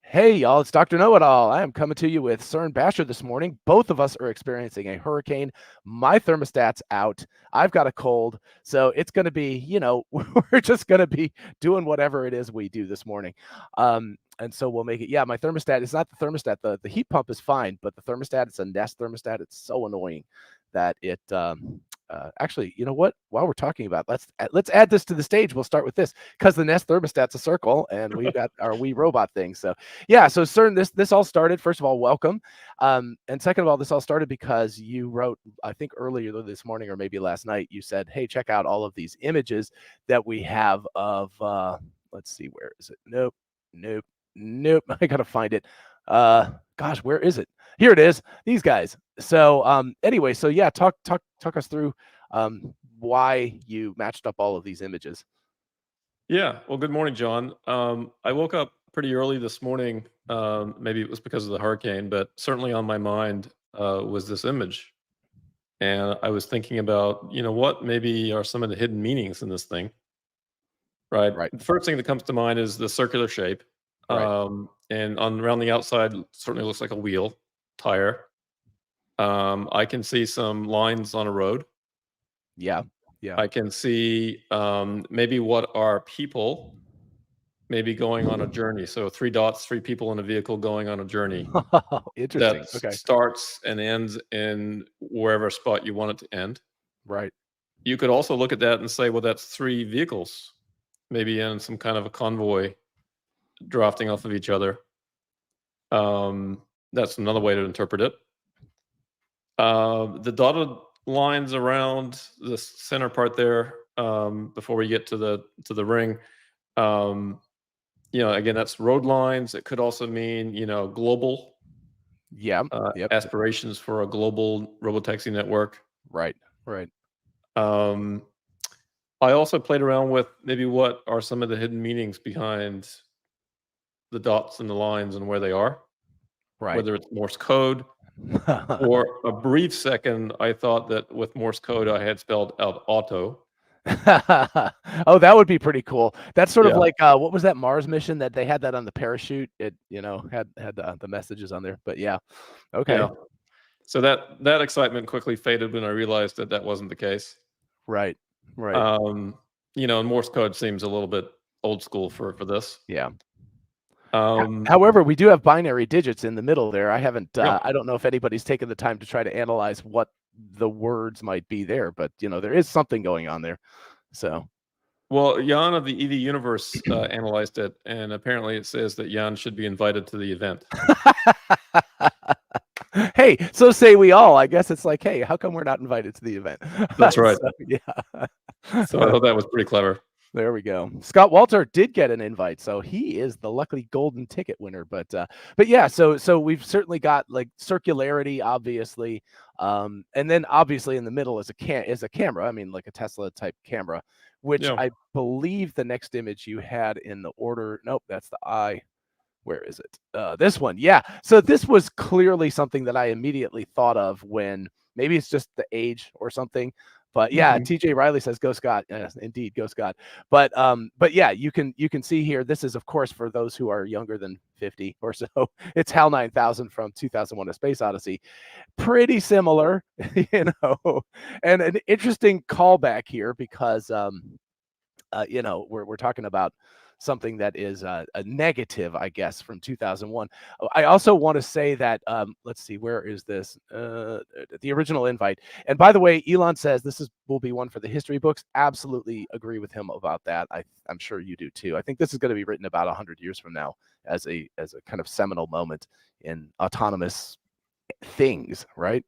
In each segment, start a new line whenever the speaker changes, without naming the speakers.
Hey, y'all, it's Dr. Know-It-All. I am coming to you with Cern Basher this morning. Both of us are experiencing a hurricane. My thermostat's out. I've got a cold. So it's going to be, we're just going to be doing whatever it is we do this morning. And so we'll make it. Yeah, my thermostat is not the thermostat. The heat pump is fine, but the thermostat, it's a Nest thermostat. It's so annoying that it actually, you know what? While we're talking about, let's add this to the stage. We'll start with this because the Nest thermostat's a circle, and we've got our wee robot thing. So yeah, so Cern, this all started. First of all, welcome, and second of all, this all started because you wrote, I think earlier this morning or maybe last night, you said, "Hey, check out all of these images that we have of." Let's see, where is it? Nope, nope, nope. I gotta find it. Gosh, where is it? Here it is. These guys. So anyway, so yeah, talk us through why you matched up all of these images.
Yeah. Well, good morning, John. I woke up pretty early this morning. Maybe it was because of the hurricane, but certainly on my mind was this image. And I was thinking about, what maybe are some of the hidden meanings in this thing, right?
Right.
The first thing that comes to mind is the circular shape.
Right.
And around the outside, certainly looks like a wheel, tire. I can see some lines on a road.
Yeah. Yeah.
I can see maybe what are people maybe going on a journey. So 3 dots, 3 people in a vehicle going on a journey that
Interesting. Okay.
starts and ends in wherever spot you want it to end.
Right.
You could also look at that and say, well, that's 3 vehicles, maybe in some kind of a convoy drafting off of each other. That's another way to interpret it. The dotted lines around the center part there, before we get to the ring, again, that's road lines. It could also mean, global
Yeah. Yep.
aspirations for a global robotaxi network.
Right. Right.
Um, I also played around with maybe what are some of the hidden meanings behind the dots and the lines and where they are,
Right.
whether it's Morse code. For a brief second, I thought that with Morse code, I had spelled out auto.
Oh, that would be pretty cool. That's sort of
Yeah.
like what was that Mars mission that they had that on the parachute? It had the messages on there. But yeah, okay,
Yeah. So that excitement quickly faded when I realized that that wasn't the case.
right, right,
Um, and Morse code seems a little bit old school for this.
yeah.
Um,
However, we do have binary digits in the middle there. I haven't.
yeah.
I don't know if anybody's taken the time to try to analyze what the words might be there, but there is something going on there. So.
Well, Jan of the EV Universe analyzed it, and apparently it says that Jan should be invited to the event.
Hey, so say we all. I guess it's like, hey, how come we're not invited to the event?
That's right.
So, yeah.
So I thought that was pretty clever.
There we go. Scott Walter did get an invite, so he is the lucky golden ticket winner. But yeah, so we've certainly got like circularity, obviously, and then obviously in the middle is a camera. I mean, like a Tesla type camera, which
Yeah.
I believe the next image you had in the order. Nope, that's the eye. Where is it? This one. Yeah. So this was clearly something that I immediately thought of when maybe it's just the age or something. But yeah,
Mhm.
TJ Riley says go Scott. Yes, indeed, go Scott. But yeah, you can see here. This is of course for those who are younger than 50 or so. It's HAL 9000 from 2001: A Space Odyssey. Pretty similar, and an interesting callback here because we're talking about something that is a negative, I guess, from 2001. I also want to say that let's see, where is this? The original invite. And by the way, Elon says will be one for the history books. Absolutely agree with him about that. I'm sure you do too. I think this is going to be written about 100 years from now as a kind of seminal moment in autonomous things, right?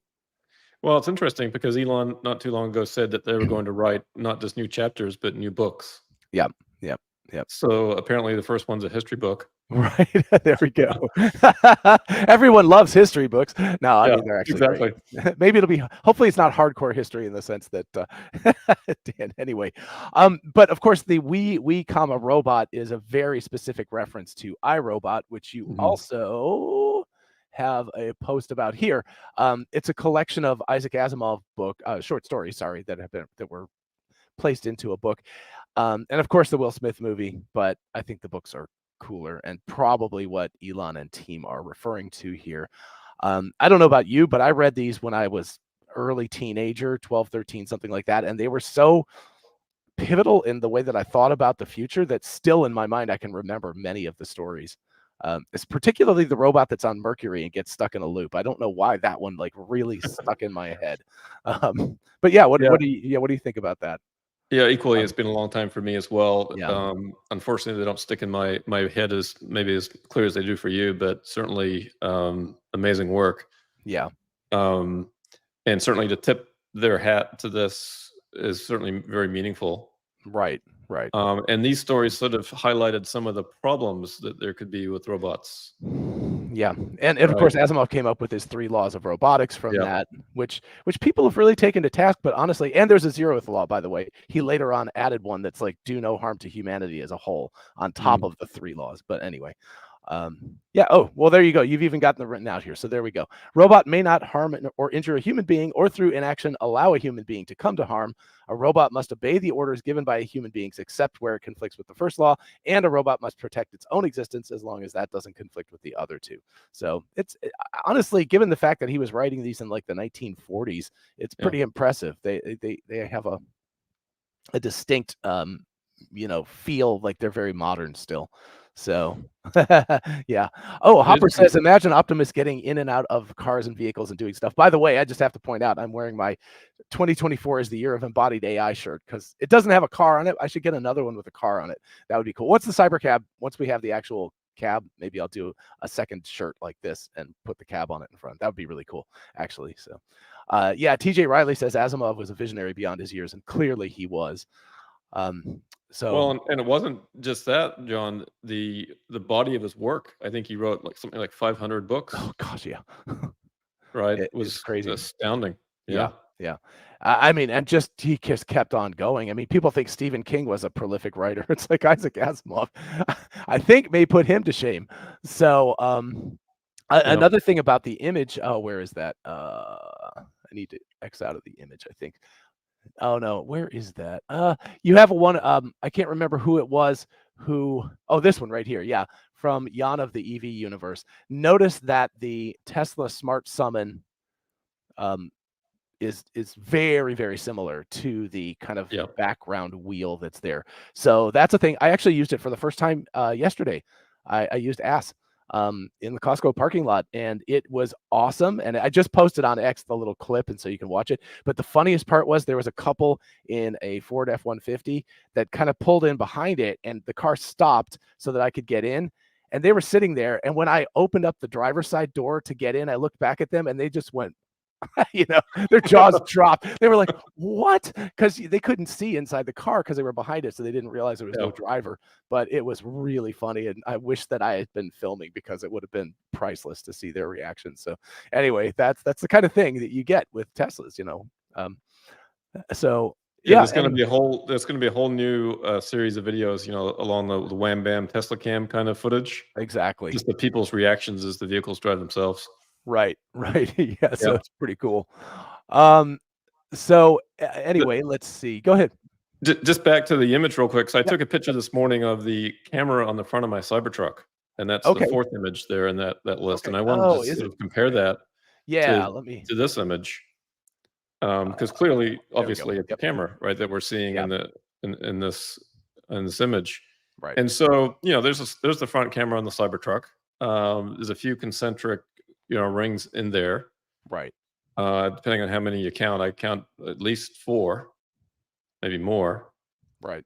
Well, it's interesting because Elon not too long ago said that they were going to write not just new chapters, but new books.
Yep, yep, yep.
So apparently the first one's a history book.
Right. There we go. Everyone loves history books. No, I
Yeah,
mean, they're actually great.
exactly.
Maybe hopefully it's not hardcore history in the sense that, Dan, anyway. But of course, the we comma robot is a very specific reference to iRobot, which you
Mhm.
also have a post about here. It's a collection of Isaac Asimov short stories, sorry, that were placed into a book. And of course, the Will Smith movie, but I think the books are cooler, and probably what Elon and team are referring to here. I don't know about you, but I read these when I was early teenager, 12, 13, something like that, and they were so pivotal in the way that I thought about the future that still in my mind I can remember many of the stories. It's particularly the robot that's on Mercury and gets stuck in a loop. I don't know why that one like really stuck in my head. But yeah, what
Yeah.
what do you think about that?
Yeah, equally, it's
Um,
been a long time for me as well.
yeah,
Unfortunately, they don't stick in my head as maybe as clear as they do for you, but certainly amazing work.
yeah,
Um, and certainly to tip their hat to this is certainly very meaningful.
right, right.
And these stories sort of highlighted some of the problems that there could be with robots,
Yeah, and of
right?
course Asimov came up with his 3 laws of robotics from
Yeah.
that, which people have really taken to task, but honestly, and there's a zeroth law, by the way. He later on added one that's like, do no harm to humanity as a whole on top
Mm.
of the 3 laws. But anyway, yeah. Oh, well, there you go. You've even gotten them written out here. So there we go. Robot may not harm or injure a human being, or through inaction allow a human being to come to harm. A robot must obey the orders given by human beings, except where it conflicts with the first law, and a robot must protect its own existence as long as that doesn't conflict with the other two. So honestly, given the fact that he was writing these in like the 1940s, it's
Yeah.
pretty impressive. They have a distinct feel like they're very modern still. So yeah. Oh,
It is
Hopper
pretty
says, imagine Optimus getting in and out of cars and vehicles and doing stuff. By the way, I just have to point out I'm wearing my 2024 is the year of embodied AI shirt because it doesn't have a car on it. I should get another one with a car on it. That would be cool. What's the cyber cab? Once we have the actual cab, maybe I'll do a second shirt like this and put the cab on it in front. That would be really cool, actually. So yeah, TJ Riley says Asimov was a visionary beyond his years, and clearly he was. So
well, and it wasn't just that, John. The body of his work, I think he wrote like something like 500 books,
oh gosh, yeah.
right?
It's
Was
crazy.
astounding.
Yeah,
Yeah.
yeah. I mean, and just he just kept on going. I mean, people think Stephen King was a prolific writer. It's like Isaac Asimov, I think, may put him to shame. So,
Yeah.
another thing about the image. Oh, where is that? I need to X out of the image, I think. Oh no, where is that? You have one. I can't remember who it was. Oh, this one right here. Yeah, from Jan of the EV universe. Notice that the Tesla Smart Summon um, is very, very similar to the kind of
Yeah.
background wheel that's there. So that's a thing. I actually used it for the first time yesterday. I used AS in the Costco parking lot, and it was awesome. And I just posted on X the little clip, and so you can watch it. But the funniest part was there was a couple in a Ford F-150 that kind of pulled in behind it, and the car stopped so that I could get in. And they were sitting there, and when I opened up the driver's side door to get in, I looked back at them, and they just went, their jaws dropped. They were like, "What?" Because they couldn't see inside the car because they were behind it, so they didn't realize there was
Yeah.
no driver. But it was really funny, and I wish that I had been filming because it would have been priceless to see their reaction. So, anyway, that's the kind of thing that you get with Teslas, So
Yeah,
yeah,
there's gonna be a whole new series of videos, along the wham bam Tesla cam kind of footage.
exactly.
Just the people's reactions as the vehicles drive themselves.
Right, right. Yeah, so
Yeah.
it's pretty cool. Um, so anyway, let's see. Go ahead.
Just back to the image real quick. So I
Yep,
took a picture
yep.
this morning of the camera on the front of my Cybertruck, and that's the
Okay,
fourth image there in that list.
okay.
And I wanted to
Oh, is
sort
it?
of compare
Okay.
that
Yeah,
to
let me.
this image, because clearly,
There we go.
obviously, it's a
Yep.
camera, right, that we're seeing
Yeah.
in this image.
Right.
And so, there's the front camera on the Cybertruck. There's a few concentric, rings in there.
Right.
Depending on how many you count, I count at least 4, maybe more.
Right.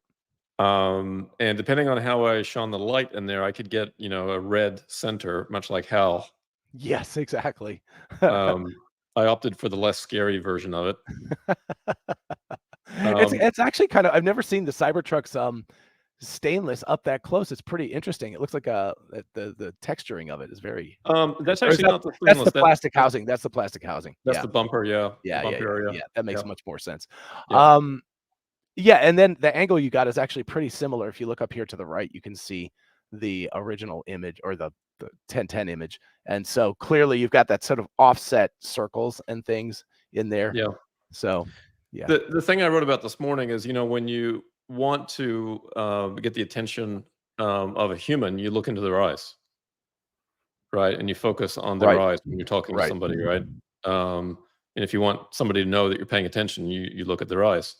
And depending on how I shone the light in there, I could get, a red center, much like Hal.
Yes, exactly.
Um, I opted for the less scary version of it.
It's
Um,
it's actually kind of I've never seen the Cybertruck's stainless up that close. It's pretty interesting. It looks like the texturing of it is very
that's
or is
actually not the
that's the
stainless.
plastic housing. That's the plastic housing.
That's
Yeah.
the bumper, yeah, the
Yeah, yeah,
bumper
yeah.
area.
Yeah. That
Yeah,
makes much more sense.
yeah,
Um Yeah, and then the angle you got is actually pretty similar. If you look up here to the right, you can see the original image or the 1010 image. And so clearly you've got that sort of offset circles and things in there.
yeah.
So yeah.
The thing I wrote about this morning is, when you want to get the attention of a human, you look into their eyes, right? And you focus on their
Right.
eyes when you're talking to
Right.
somebody, right? And if you want somebody to know that you're paying attention, you look at their eyes.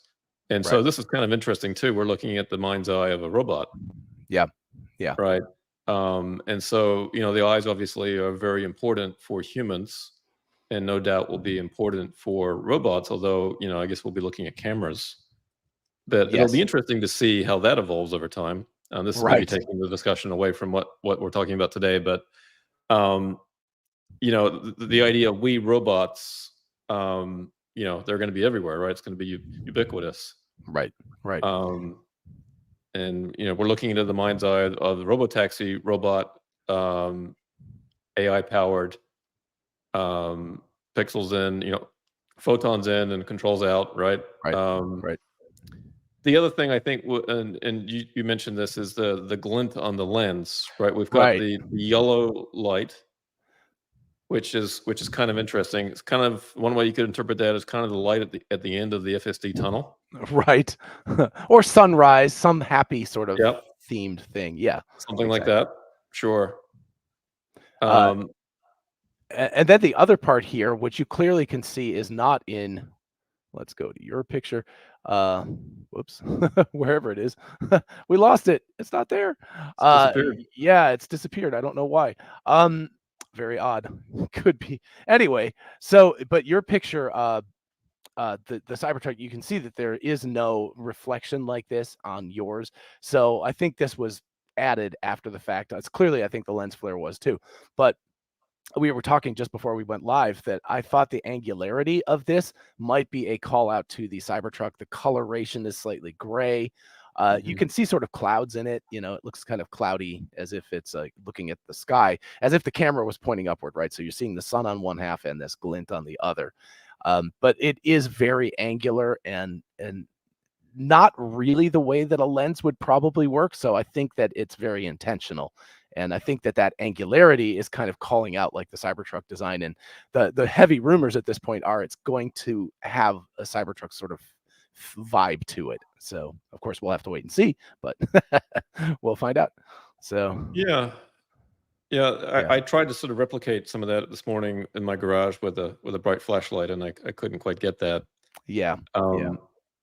And
Right.
so this is kind of interesting too. We're looking at the mind's eye of a robot,
Yeah. Yeah.
right? And so, the eyes obviously are very important for humans and no doubt will be important for robots, although, I guess we'll be looking at cameras. But it'll be
Yes.
interesting to see how that evolves over time. This is maybe
Right.
taking the discussion away from what we're talking about today, but um, the idea of we robots, they're going to be everywhere, right? It's going to be ubiquitous.
Right. Right.
Um, and we're looking into the mind's eye of the robotaxi robot, AI powered, pixels in, photons in and controls out, right?
Right. Right.
The other thing I think, and you mentioned this, is the glint on the lens, right? We've got
Right.
the yellow light, which is kind of interesting. It's kind of one way you could interpret that as kind of the light at the end of the FSD tunnel.
Right. Or sunrise, some happy sort of
Yep,
themed thing. Yeah.
something like
Exactly.
that. Sure.
Uh,
Um,
and then the other part here, which you clearly can see is not in, let's go to your picture. Whoops, wherever it is. We lost it. It's not there.
it's disappeared.
Yeah, it's disappeared. I don't know why. Very odd. Could be. Anyway, so but your picture, the Cybertruck, you can see that there is no reflection like this on yours. So I think this was added after the fact. It's clearly, I think the lens flare was too, but we were talking just before we went live that I thought the angularity of this might be a call out to the Cybertruck. The coloration is slightly gray. You can see sort of clouds in it. It looks kind of cloudy, as if it's looking at the sky, as if the camera was pointing upward, right? So you're seeing the sun on one half and this glint on the other. But it is very angular and not really the way that a lens would probably work. So I think that it's very intentional. And I think that angularity is kind of calling out like the Cybertruck design. And the heavy rumors at this point are it's going to have a Cybertruck sort of vibe to it. So of course we'll have to wait and see, but we'll find out. So
Yeah. I tried to sort of replicate some of that this morning in my garage with a bright flashlight, and I couldn't quite get that.
yeah.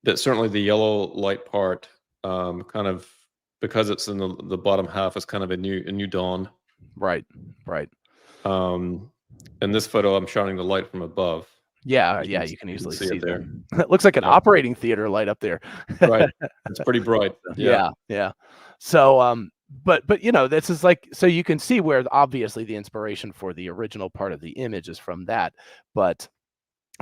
That certainly the yellow light part, kind of because it's in the bottom half, is kind of a new dawn.
Right.
In this photo, I'm shining the light from above.
Yeah, you can easily see
it there.
It looks like an operating theater light up there.
Right, it's pretty bright. Yeah.
So, but this is like, so you can see where obviously the inspiration for the original part of the image is from that, but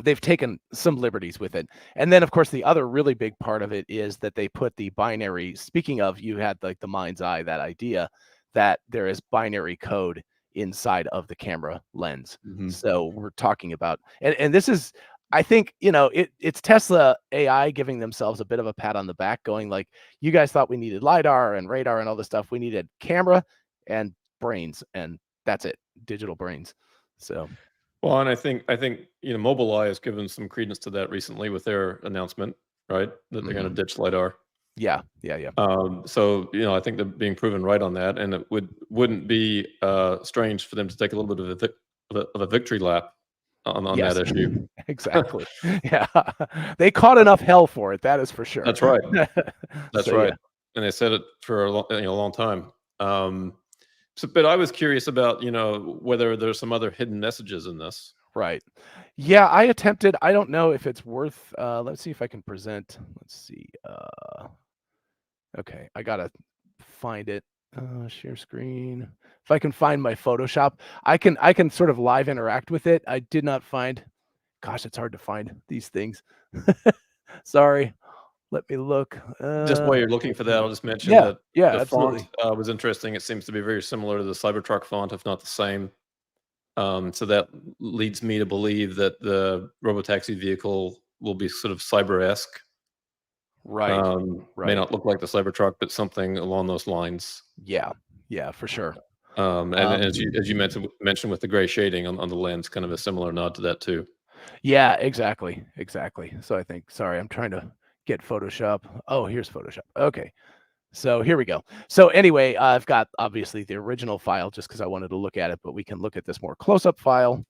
they've taken some liberties with it. And then of course the other really big part of it is that they put the binary, speaking of, you had like the mind's eye, that idea that there is binary code inside of the camera lens. So we're talking about, and this is, I think, it's Tesla AI giving themselves a bit of a pat on the back, going like, you guys thought we needed LiDAR and radar and all this stuff. We needed camera and brains, and that's it, digital brains. So.
Well, and I think Mobileye has given some credence to that recently with their announcement, right? That they're going to ditch LiDAR.
Yeah.
So I think they're being proven right on that, and it wouldn't be strange for them to take a little bit of a victory lap on that issue.
Exactly. Yeah, they caught enough hell for it. That is for sure.
That's right. That's
So,
right. And they said it for a long time. But I was curious about whether there's some other hidden messages in this.
Right. Yeah, I attempted. I don't know if it's worth. Let's see if I can present. Let's see. Okay, I gotta find it. Share screen. If I can find my Photoshop, I can sort of live interact with it. I did not find. Gosh, it's hard to find these things. Sorry. Let me look.
Just while you're looking for that, I'll just mention
that
the
absolutely.
font was interesting. It seems to be very similar to the Cybertruck font, if not the same. So that leads me to believe that the robotaxi vehicle will be sort of cyber-esque.
Right.
May not look like the Cybertruck, but something along those lines.
Yeah, for sure.
And as you mentioned with the gray shading on the lens, kind of a similar nod to that too.
Yeah, exactly. So I think, sorry, I'm trying to get Photoshop. Oh, here's Photoshop. Okay. So here we go. So anyway, I've got obviously the original file just because I wanted to look at it, but we can look at this more close-up file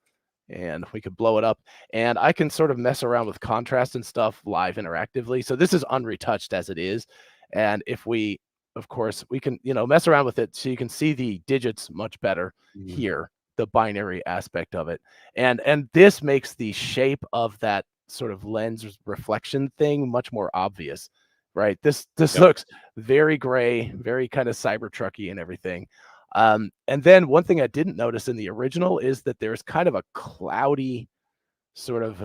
and we could blow it up and I can sort of mess around with contrast and stuff live interactively. So this is unretouched as it is. And if we, of course, we can, mess around with it so you can see the digits much better
Mhm.
here, the binary aspect of it. And this makes the shape of that sort of lens reflection thing much more obvious, right? This
Yep.
looks very gray, very kind of Cybertrucky and everything. And then one thing I didn't notice in the original is that there's kind of a cloudy sort of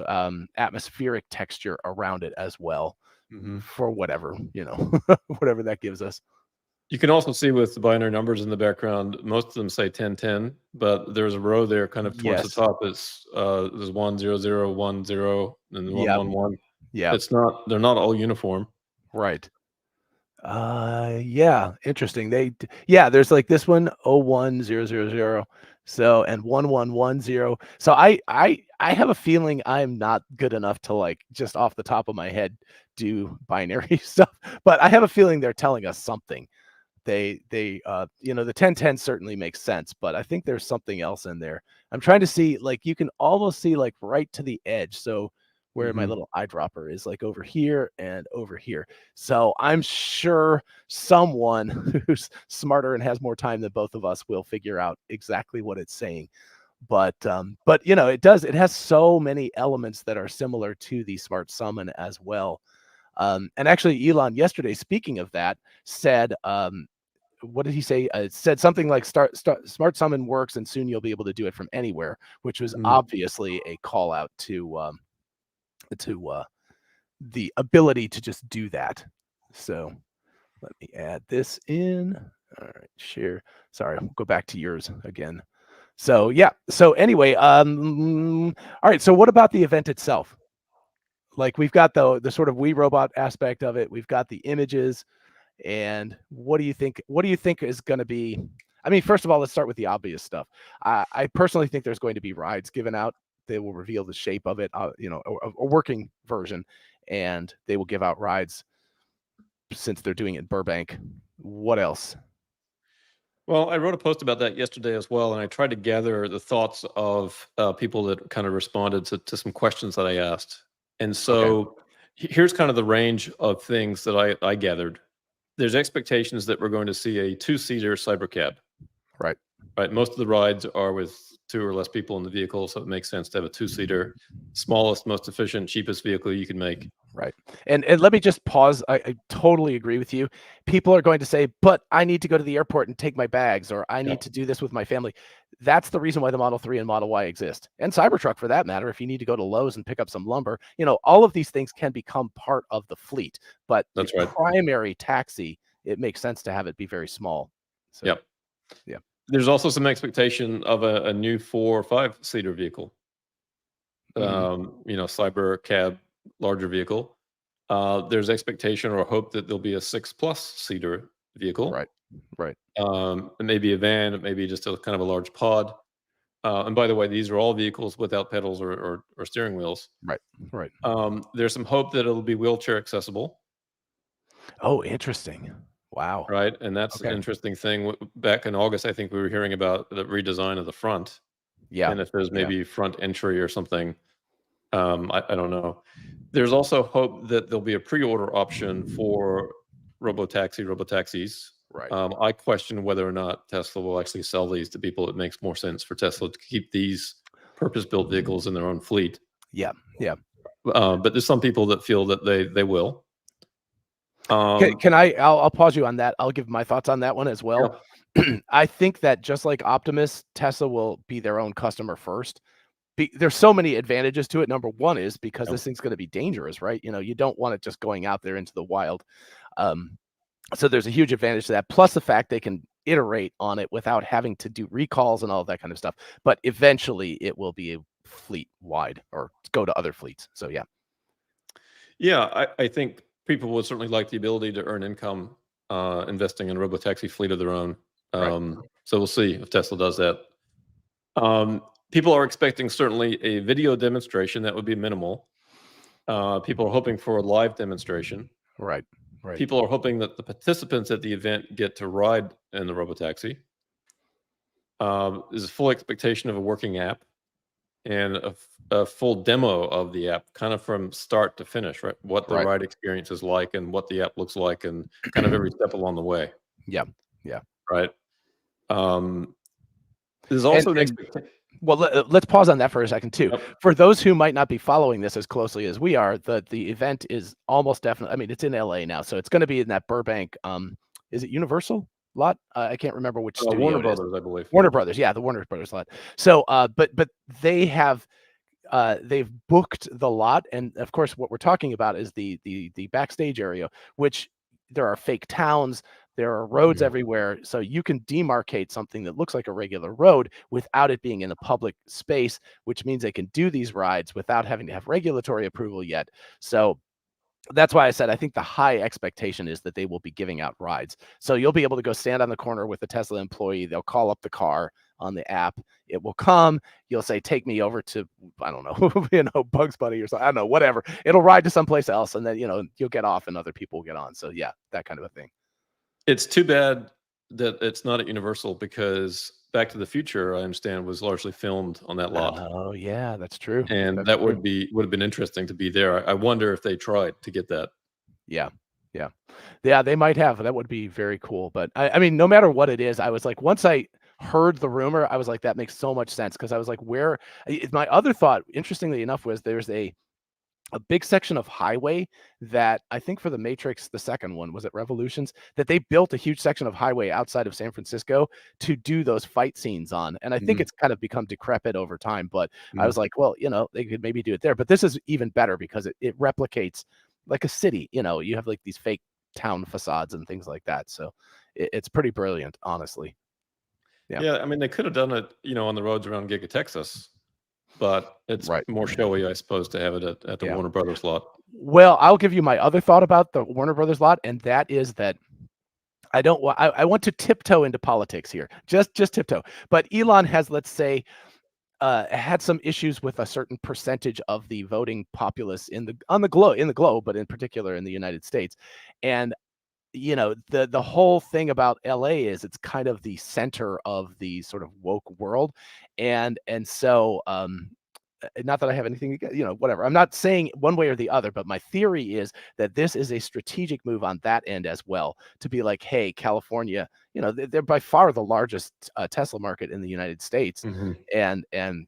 atmospheric texture around it as well
Mhm.
for whatever, whatever that gives us.
You can also see with the binary numbers in the background, most of them say 1010, but there's a row there kind of towards the
Yes.
top. There's 10010 and then
Yep.
111.
Yep.
They're not all uniform.
Right. Yeah, interesting. Yeah, there's like this one 01000. So and 1110. So I have a feeling I'm not good enough to like just off the top of my head do binary stuff, but I have a feeling they're telling us something. The 1010 certainly makes sense, but I think there's something else in there. I'm trying to see, like, you can almost see like right to the edge. So where my
Mhm.
little eyedropper is, like over here and over here. So I'm sure someone who's smarter and has more time than both of us will figure out exactly what it's saying. But it has so many elements that are similar to the smart summon as well. And actually, Elon yesterday, speaking of that, said, what did he say? It said something like Smart Summon works, and soon you'll be able to do it from anywhere, which was
Mhm.
obviously a call out to the ability to just do that. So let me add this in. All right, share. Sorry, we'll go back to yours again. So yeah. So anyway, all right. So what about the event itself? Like we've got the sort of We Robot aspect of it. We've got the images. And what do you think? What do you think is going to be? I mean, first of all, let's start with the obvious stuff. I personally think there's going to be rides given out. They will reveal the shape of it, a working version, and they will give out rides since they're doing it in Burbank. What else?
Well, I wrote a post about that yesterday as well, and I tried to gather the thoughts of people that kind of responded to some questions that I asked. And
Okay,
so here's kind of the range of things that I gathered. There's expectations that we're going to see a two-seater cybercab,
right.
right? Most of the rides are with two or less people in the vehicle, so it makes sense to have a two-seater, smallest, most efficient, cheapest vehicle you can make.
Right. And let me just pause. I totally agree with you. People are going to say, but I need to go to the airport and take my bags, or I
Yeah,
need to do this with my family. That's the reason why the Model 3 and Model Y exist. And Cybertruck for that matter, if you need to go to Lowe's and pick up some lumber, all of these things can become part of the fleet. But the
that's right.
primary taxi, it makes sense to have it be very small. So
Yep.
yeah.
There's also some expectation of a new 4 or 5-seater vehicle.
Mm,
Cyber cab, larger vehicle. There's expectation or hope that there'll be a 6+ seater vehicle,
right. Right.
and maybe a van, maybe just a kind of a large pod. And by the way, these are all vehicles without pedals or steering wheels.
Right. Right.
There's some hope that it'll be wheelchair accessible,
Oh, interesting. Wow.
right? And that's an
Okay.
interesting thing. Back in August, I think we were hearing about the redesign of the front,
Yeah.
and if there's
Yeah.
maybe front entry or something. I don't know. There's also hope that there'll be a pre-order option for robotaxis.
Right.
I question whether or not Tesla will actually sell these to people. It makes more sense for Tesla to keep these purpose-built vehicles in their own fleet.
Yeah. Yeah.
But there's some people that feel that they will.
Can I? I'll pause you on that. I'll give my thoughts on that one as well.
Yeah,
I think that just like Optimus, Tesla will be their own customer first. There's so many advantages to it. Number one is because
yeah,
this thing's going to be dangerous, right? You don't want it just going out there into the wild. Um, so there's a huge advantage to that. Plus the fact they can iterate on it without having to do recalls and all that kind of stuff. But eventually, it will be a fleet wide or go to other fleets. So yeah,
yeah. I think people would certainly like the ability to earn income investing in a robotaxi fleet of their own.
right,
So we'll see if Tesla does that. People are expecting certainly a video demonstration that would be minimal. People are hoping for a live demonstration.
right. Right.
People are hoping that the participants at the event get to ride in the robotaxi. There's a full expectation of a working app and a full demo of the app, kind of from start to finish, right? What the
Right.
ride experience is like and what the app looks like and kind of every step along the way,
Yeah. Yeah.
right? There's
And
also an expectation.
well, let's pause on that for a second too.
Yep.
For those who might not be following this as closely as we are, the event is almost definitely. I mean, it's in LA now, so it's going to be in that Burbank. Is it Universal lot? I can't remember which studio
Warner
it is.
Brothers, I believe.
Warner Brothers, yeah, the Warner Brothers lot. So, but they have they've booked the lot, and of course, what we're talking about is the backstage area, which there are fake towns, there are roads everywhere, so you can demarcate something that looks like a regular road without it being in a public space, which means they can do these rides without having to have regulatory approval yet. So that's why I said I think the high expectation is that they will be giving out rides. So you'll be able to go stand on the corner with a Tesla employee. They'll call up the car on the app. It will come. You'll say, "Take me over to, I don't know, Bugs Bunny or something. I don't know, whatever." It'll ride to someplace else, and then you'll get off, and other people will get on. So yeah, that kind of a thing.
It's too bad that it's not at Universal because Back to the Future, I understand, was largely filmed on that lot.
Oh yeah, that's true.
And
That's
that
true.
would have been interesting to be there. I wonder if they tried to get that.
Yeah. Yeah. Yeah, they might have. That would be very cool. But I mean, no matter what it is, I was like, once I heard the rumor, I was like, that makes so much sense. Cause I was like, my other thought, interestingly enough, was there's a big section of highway that I think for the Matrix, the second one, was it Revolutions, that they built a huge section of highway outside of San Francisco to do those fight scenes on. And I think
Mhm.
it's kind of become decrepit over time, but I
Mhm.
was like, well, they could maybe do it there. But this is even better because it replicates like a city. You have like these fake town facades and things like that. So it's pretty brilliant, honestly. Yeah.
Yeah, I mean, they could have done it, on the roads around Giga Texas, but it's
Right.
more showy, I suppose, to have it at the
Yeah.
Warner Brothers lot.
Well, I'll give you my other thought about the Warner Brothers lot, and that is that I don't want I want to tiptoe into politics here. Just tiptoe. But Elon has, let's say, had some issues with a certain percentage of the voting populace in the globe, but in particular in the United States. And the whole thing about LA is it's kind of the center of the sort of woke world. And so not that I have anything whatever. I'm not saying one way or the other, but my theory is that this is a strategic move on that end as well, to be like, hey, California, they're by far the largest Tesla market in the United States.
Mhm.
And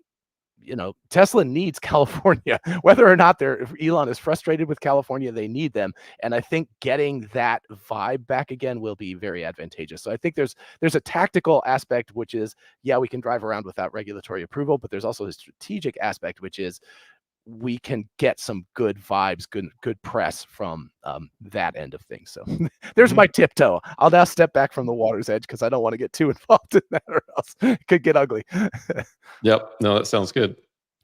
Tesla needs California, whether or not if Elon is frustrated with California, they need them. And I think getting that vibe back again will be very advantageous. So I think there's a tactical aspect, which is, yeah, we can drive around without regulatory approval, but there's also a strategic aspect, which is we can get some good vibes, good press from that end of things. So there's
Mhm.
my tiptoe. I'll now step back from the water's edge because I don't want to get too involved in that, or else it could get ugly.
Yep. No, that sounds good.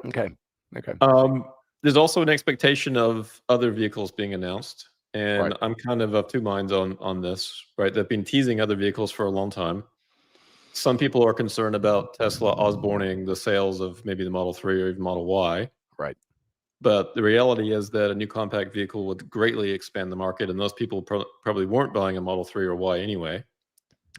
Okay. Okay.
Um, there's also an expectation of other vehicles being announced,
Right.
and I'm kind of two minds on this, right? They've been teasing other vehicles for a long time. Some people are concerned about Tesla osborning the sales of maybe the Model 3 or even Model Y.
Right.
But the reality is that a new compact vehicle would greatly expand the market, and those people probably weren't buying a Model 3 or Y anyway.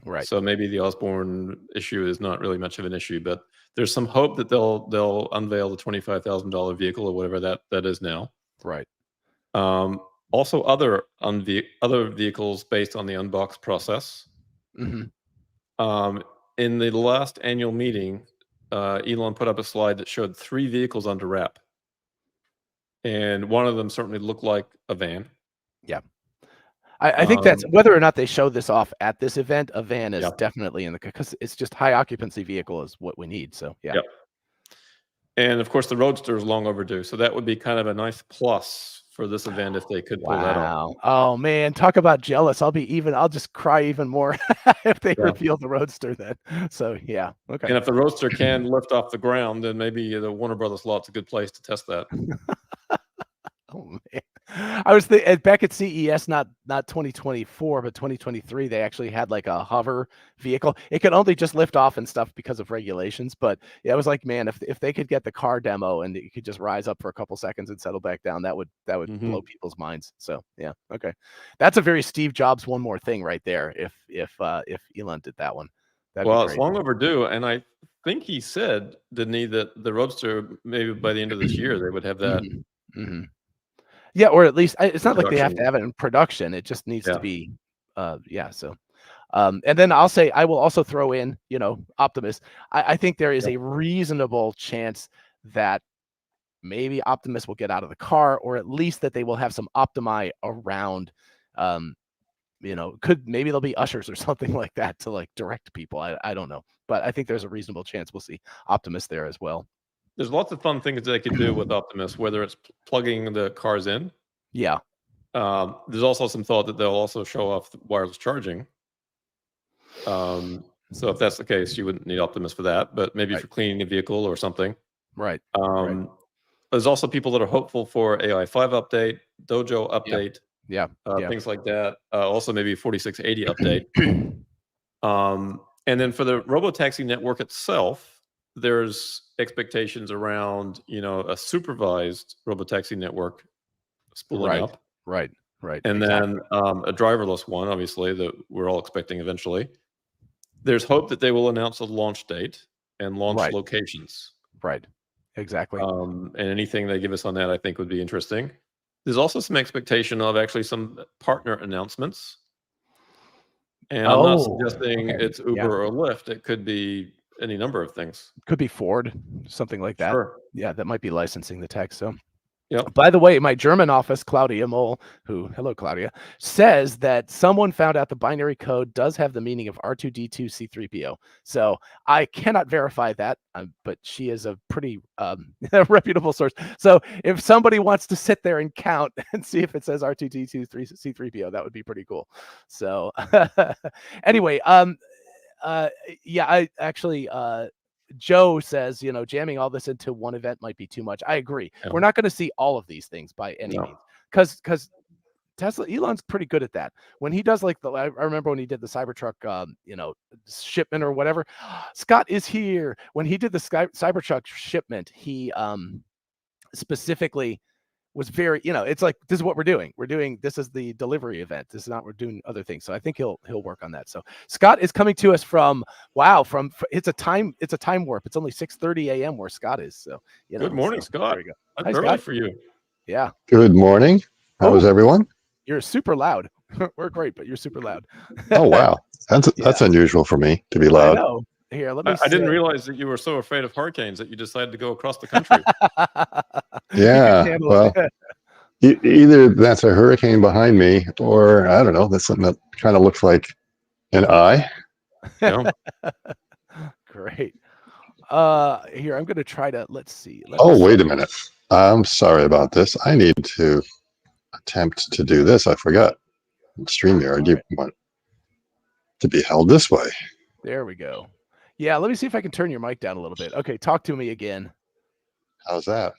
Right.
So maybe the Osborne issue is not really much of an issue, but there's some hope that they'll unveil the $25,000 vehicle or whatever that is now.
Right.
Um, Also, other vehicles based on the unbox process.
Mhm.
In the last annual meeting, Elon put up a slide that showed 3 vehicles under wrap, and one of them certainly looked like a van.
Yeah. I think that's
Um,
whether or not they show this off at this event, a van is
yeah,
definitely in the because it's just high occupancy vehicle is what we need. So yeah.
yeah. And of course, the Roadster is long overdue, so that would be kind of a nice plus for this event if they could pull that off.
Wow. Oh man, talk about jealous. I'll just cry even more if they
Yeah.
reveal the Roadster then. So yeah. Okay.
And if the Roadster can lift off the ground, then maybe the Warner Brothers lot's a good place to test that.
Oh man. I was back at CES, not 2024, but 2023. They actually had like a hover vehicle. It could only just lift off and stuff because of regulations. But yeah, I was like, man, if they could get the car demo and it could just rise up for a couple seconds and settle back down, that would blow people's minds. So yeah, okay, that's a very Steve Jobs one more thing right there. If Elon did that one, that'd be
Well,
great.
it's long overdue, and I think he said, didn't he, that the Roadster maybe by the end of this year they would have that
Yeah, or at least it's not like they have to
production.
have it in production. It just needs to
Yeah.
be, yeah. So, and then I'll say I will also throw in, Optimus. I think there is
Yep.
a reasonable chance that maybe Optimus will get out of the car, or at least that they will have some Optimi around. Maybe there'll be ushers or something like that to like direct people. I don't know, but I think there's a reasonable chance we'll see Optimus there as well.
There's lots of fun things they could do with Optimus, whether it's plugging the cars in.
Yeah.
There's also some thought that they'll also show off wireless charging. So if that's the case, you wouldn't need Optimus for that, but maybe
Right.
for cleaning a vehicle or something.
Right.
There's also people that are hopeful for AI 5 update, Dojo update,
Yeah.
things like that. Also maybe 4680 update. And then for the robotaxi network itself, there's expectations around, a supervised robotaxi network spooling
Right.
up.
Right.
And
Exactly.
then a driverless one, obviously, that we're all expecting eventually. There's hope that they will announce a launch date and launch
Right.
locations.
Right. Exactly.
And anything they give us on that, I think, would be interesting. There's also some expectation of actually some partner announcements. And I'm not suggesting
okay.
it's Uber or Lyft. It could be any number of things.
Could be Ford, something like that.
Sure.
Yeah, that might be licensing the tech. So,
Yep.
by the way, my German office, Claudia Moll, hello, Claudia, says that someone found out the binary code does have the meaning of R2D2 C3PO. So I cannot verify that, but she is a pretty reputable source. So if somebody wants to sit there and count and see if it says R2D2 C3PO, that would be pretty cool. So anyway, yeah, I actually, Joe says, jamming all this into one event might be too much. I agree.
Yeah.
We're not going to see all of these things by any
No.
means, because Elon's pretty good at that. When he does like I remember when he did the Cybertruck, shipment or whatever. Scott is here. When he did the Cybertruck shipment, he specifically was very, it's like, this is what we're doing. This is the delivery event. This is not, we're doing other things. So I think he'll work on that. So Scott is coming to us from it's a time warp. It's only 6:30 a.m. where Scott is. So,
Good morning, Scott.
There we go.
That's
Hi,
early
Scott.
for you.
Yeah.
Good morning. How's everyone?
You're super loud. We're great, but you're super loud.
Oh, wow. That's unusual for me to be loud.
I know. Here, let me
I didn't realize that you were so afraid of hurricanes that you decided to go across the country.
Yeah. Well, either that's a hurricane behind me, or I don't know, that's something that kind of looks like an eye.
Yeah.
Great. Here, I'm going to try to, let's see.
Wait a minute. I'm sorry about this. I need to attempt to do this. I forgot. StreamYard, you want to be held this way.
There we go. Yeah, let me see if I can turn your mic down a little bit. Okay, talk to me again.
How's that?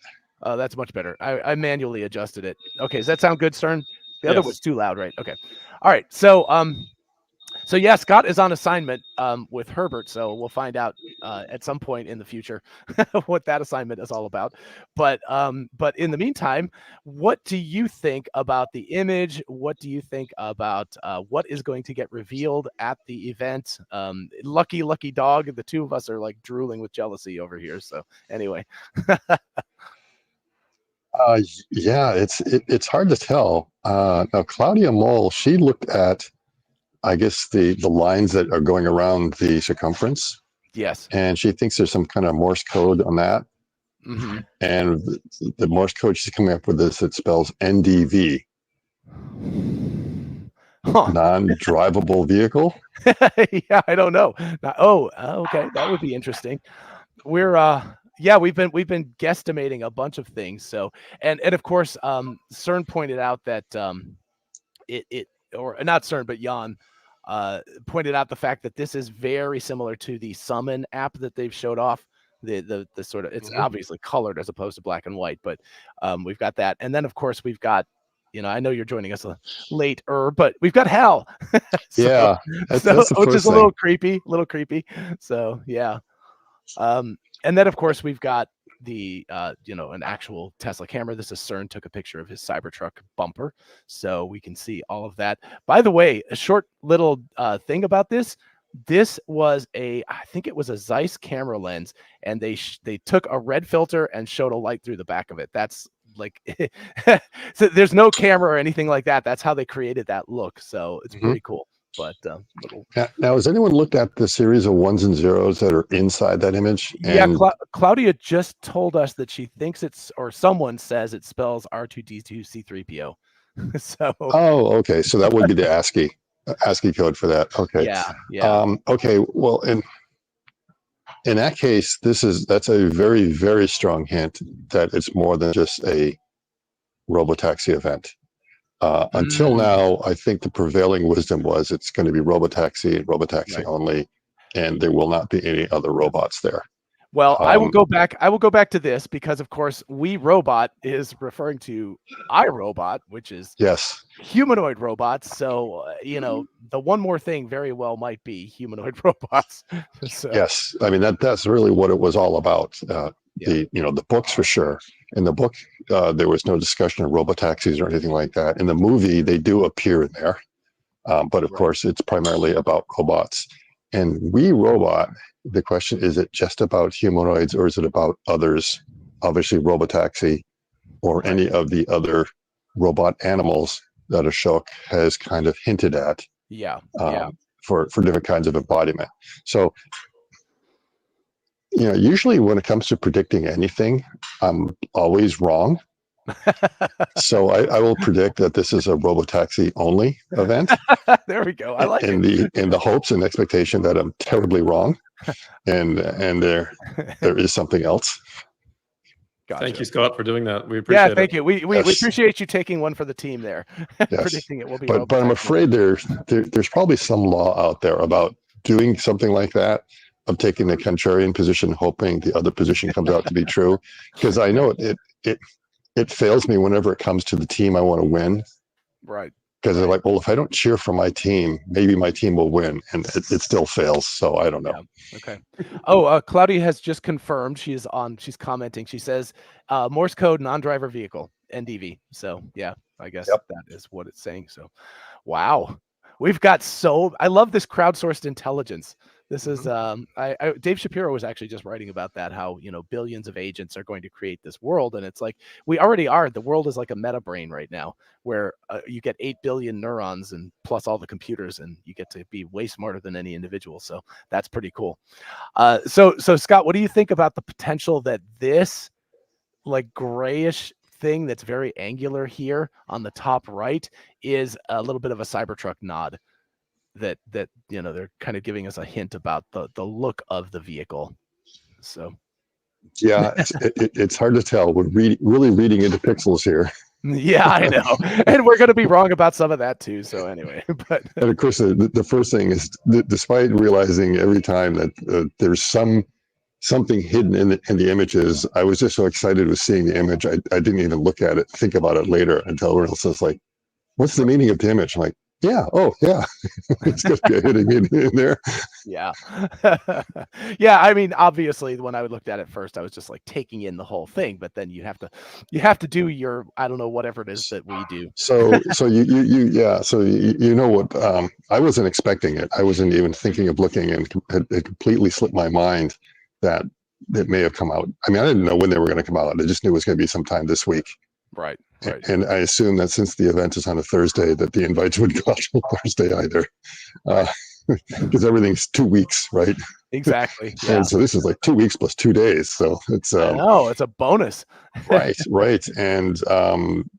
That's much better. I manually adjusted it. Okay, does that sound good, Cern? The other was too loud, right? Okay. All right. So yeah, Scott is on assignment with Herbert, so we'll find out at some point in the future what that assignment is all about. But in the meantime, what do you think about the image? What do you think about what is going to get revealed at the event? Lucky dog. The two of us are like drooling with jealousy over here. So anyway.
Yeah, it's hard to tell. Now, Claudia Moll, she looked at, I guess, the lines that are going around the circumference.
Yes.
And she thinks there's some kind of Morse code on that.
Mm-hmm.
And the Morse code she's coming up with this, it spells NDV. Non-drivable vehicle.
Yeah, I don't know. Okay, that would be interesting. We're we've been guesstimating a bunch of things. So and of course, Cern pointed out that or not Cern, but Jan pointed out the fact that this is very similar to the Summon app that they've showed off. The sort of, it's obviously colored as opposed to black and white, but we've got that, and then of course we've got I know you're joining us later, but we've got Hal. So,
Yeah, that's the
which is
first
a
thing.
little creepy. So yeah. And then of course we've got the an actual Tesla camera. This is Cern took a picture of his Cybertruck bumper, so we can see all of that. By the way, a short little thing about this. This was I think it was a Zeiss camera lens, and they took a red filter and showed a light through the back of it. That's like, so there's no camera or anything like that. That's how they created that look. So it's pretty cool. But little.
Now, has anyone looked at the series of ones and zeros that are inside that image?
Yeah,
And
Claudia just told us that she thinks or someone says it spells R2D2C3PO. So.
oh, okay, so that would be the ASCII code for that. Okay.
Yeah.
Okay. Well, in that case, that's a very, very strong hint that it's more than just a robotaxi event. Until now, I think the prevailing wisdom was it's going to be robotaxi and robotaxi
Right.
only, and there will not be any other robots there.
Well, I will go back to this because, of course, We Robot is referring to iRobot, which is
Yes.
humanoid robots. So, the one more thing very well might be humanoid robots. So.
Yes, I mean that's really what it was all about. The books for sure. In the book, there was no discussion of robotaxis or anything like that. In the movie, they do appear in there, but of course, it's primarily about robots. And We Robot, the question is it just about humanoids or is it about others? Obviously, robotaxi or any of the other robot animals that Ashok has kind of hinted at. For different kinds of embodiment. So, usually when it comes to predicting anything, I'm always wrong. So I will predict that this is a robotaxi only event.
There we go. I like
it. In the hopes and expectation that I'm terribly wrong, and there is something else.
Gotcha.
Thank you, Scott, for doing that. We appreciate it.
Thank you. We appreciate you taking one for the team there.
Yes.
Predicting it will be.
But I'm afraid there's probably some law out there about doing something like that, of taking the contrarian position, hoping the other position comes out to be true. Because I know it fails me whenever it comes to the team I want to win.
Right.
Because they're like, well, if I don't cheer for my team, maybe my team will win, and it still fails. So I don't know.
Yeah. Okay. Oh, Claudia has just confirmed. She's commenting. She says, Morse code non-driver vehicle, NDV. So yeah, I guess that is what it's saying. So, wow, we've got I love this crowdsourced intelligence. This is Dave Shapiro was actually just writing about that, how billions of agents are going to create this world, and it's like we already are. The world is like a meta brain right now, where you get 8 billion neurons and plus all the computers, and you get to be way smarter than any individual. So that's pretty cool. So Scott, what do you think about the potential that this like grayish thing that's very angular here on the top right is a little bit of a Cybertruck nod? That they're kind of giving us a hint about the look of the vehicle. So
yeah, it's hard to tell. We're really reading into pixels here.
Yeah, I know, and we're going to be wrong about some of that too. So anyway,
and of course the first thing is, despite realizing every time that there's something hidden in the images, I was just so excited with seeing the image. I didn't even look at it, think about it later until everyone else was like, "What's the meaning of the image?" I'm like, yeah. Oh, yeah. It's just hitting in there.
Yeah. Yeah. I mean, obviously, when I looked at it first, I was just like taking in the whole thing. But then you have to do your, I don't know, whatever it is that we do.
So you know what? I wasn't expecting it. I wasn't even thinking of looking, and it completely slipped my mind that it may have come out. I mean, I didn't know when they were going to come out. I just knew it was going to be sometime this week.
Right.
And I assume that since the event is on a Thursday, that the invites would go out on Thursday either, because everything's 2 weeks, right?
Exactly. Yeah.
And so this is like 2 weeks plus 2 days. So it's
it's a bonus.
right. And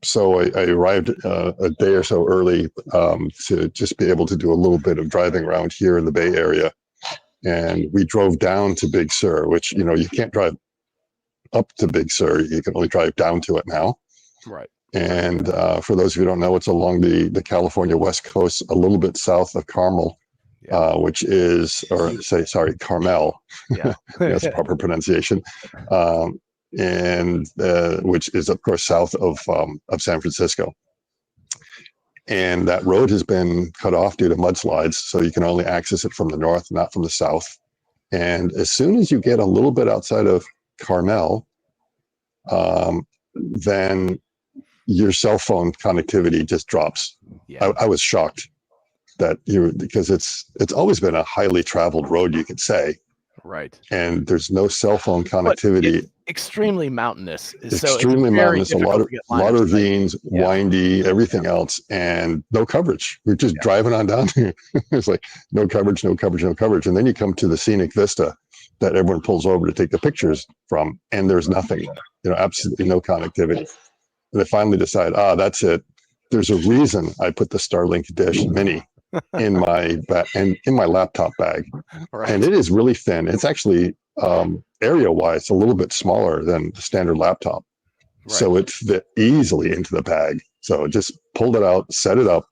so I arrived a day or so early to just be able to do a little bit of driving around here in the Bay Area, and we drove down to Big Sur, which you can't drive up to Big Sur. You can only drive down to it now.
Right.
And for those of you who don't know, it's along the California West Coast, a little bit south of Carmel, which is, Carmel.
Yeah.
That's the proper pronunciation. And which is, of course, south of San Francisco. And that road has been cut off due to mudslides, so you can only access it from the north, not from the south. And as soon as you get a little bit outside of Carmel, then your cell phone connectivity just drops.
Yeah.
I was shocked that because it's always been a highly traveled road, you could say.
Right.
And there's no cell phone connectivity.
Extremely mountainous.
Extremely mountainous, a lot of ravines, windy, everything else, and no coverage. We're just driving on down here. It's like no coverage, no coverage, no coverage. And then you come to the scenic vista that everyone pulls over to take the pictures from, and there's nothing there. Absolutely no connectivity. And I finally decide, that's it. There's a reason I put the Starlink Dish Mini in my laptop bag, and it is really thin. It's actually area-wise a little bit smaller than the standard laptop, so it fit easily into the bag. So just pulled it out, set it up,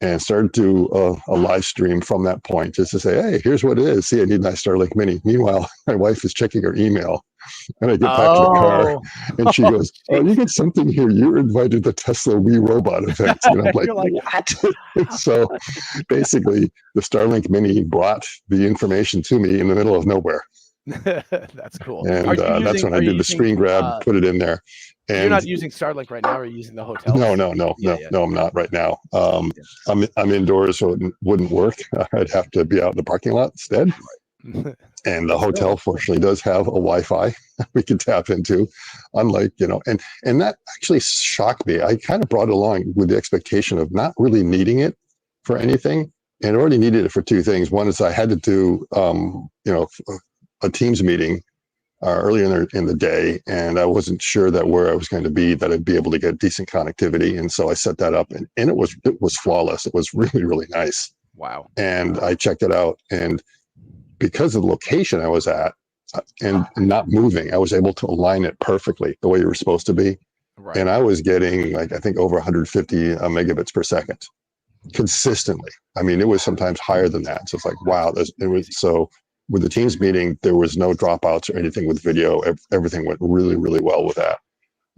and started to a live stream from that point, just to say, hey, here's what it is. See, I need my Starlink Mini. Meanwhile, my wife is checking her email. And I get back to the car, and she goes, "Oh, you get something here. You're invited to Tesla We Robot event." And I'm like, "What?" So basically, the Starlink Mini brought the information to me in the middle of nowhere.
That's cool.
And that's when I did the screen grab, put it in there. And
you're not using Starlink right now, or you're using the hotel?
No, I'm not right now. I'm indoors, so it wouldn't work. I'd have to be out in the parking lot instead. And the hotel fortunately does have a Wi-Fi we can tap into, unlike, and that actually shocked me. I kind of brought it along with the expectation of not really needing it for anything, and already needed it for two things. One is I had to do, a Teams meeting earlier in the day, and I wasn't sure that where I was going to be, that I'd be able to get decent connectivity. And so I set that up, and it was flawless. It was really, really nice.
Wow.
And I checked it out, and because of the location I was at and not moving, I was able to align it perfectly the way you were supposed to be. Right. And I was getting, I think, over 150 megabits per second consistently. I mean, it was sometimes higher than that. So it's like, wow. So with the Teams meeting, there was no dropouts or anything with video. Everything went really, really well with that.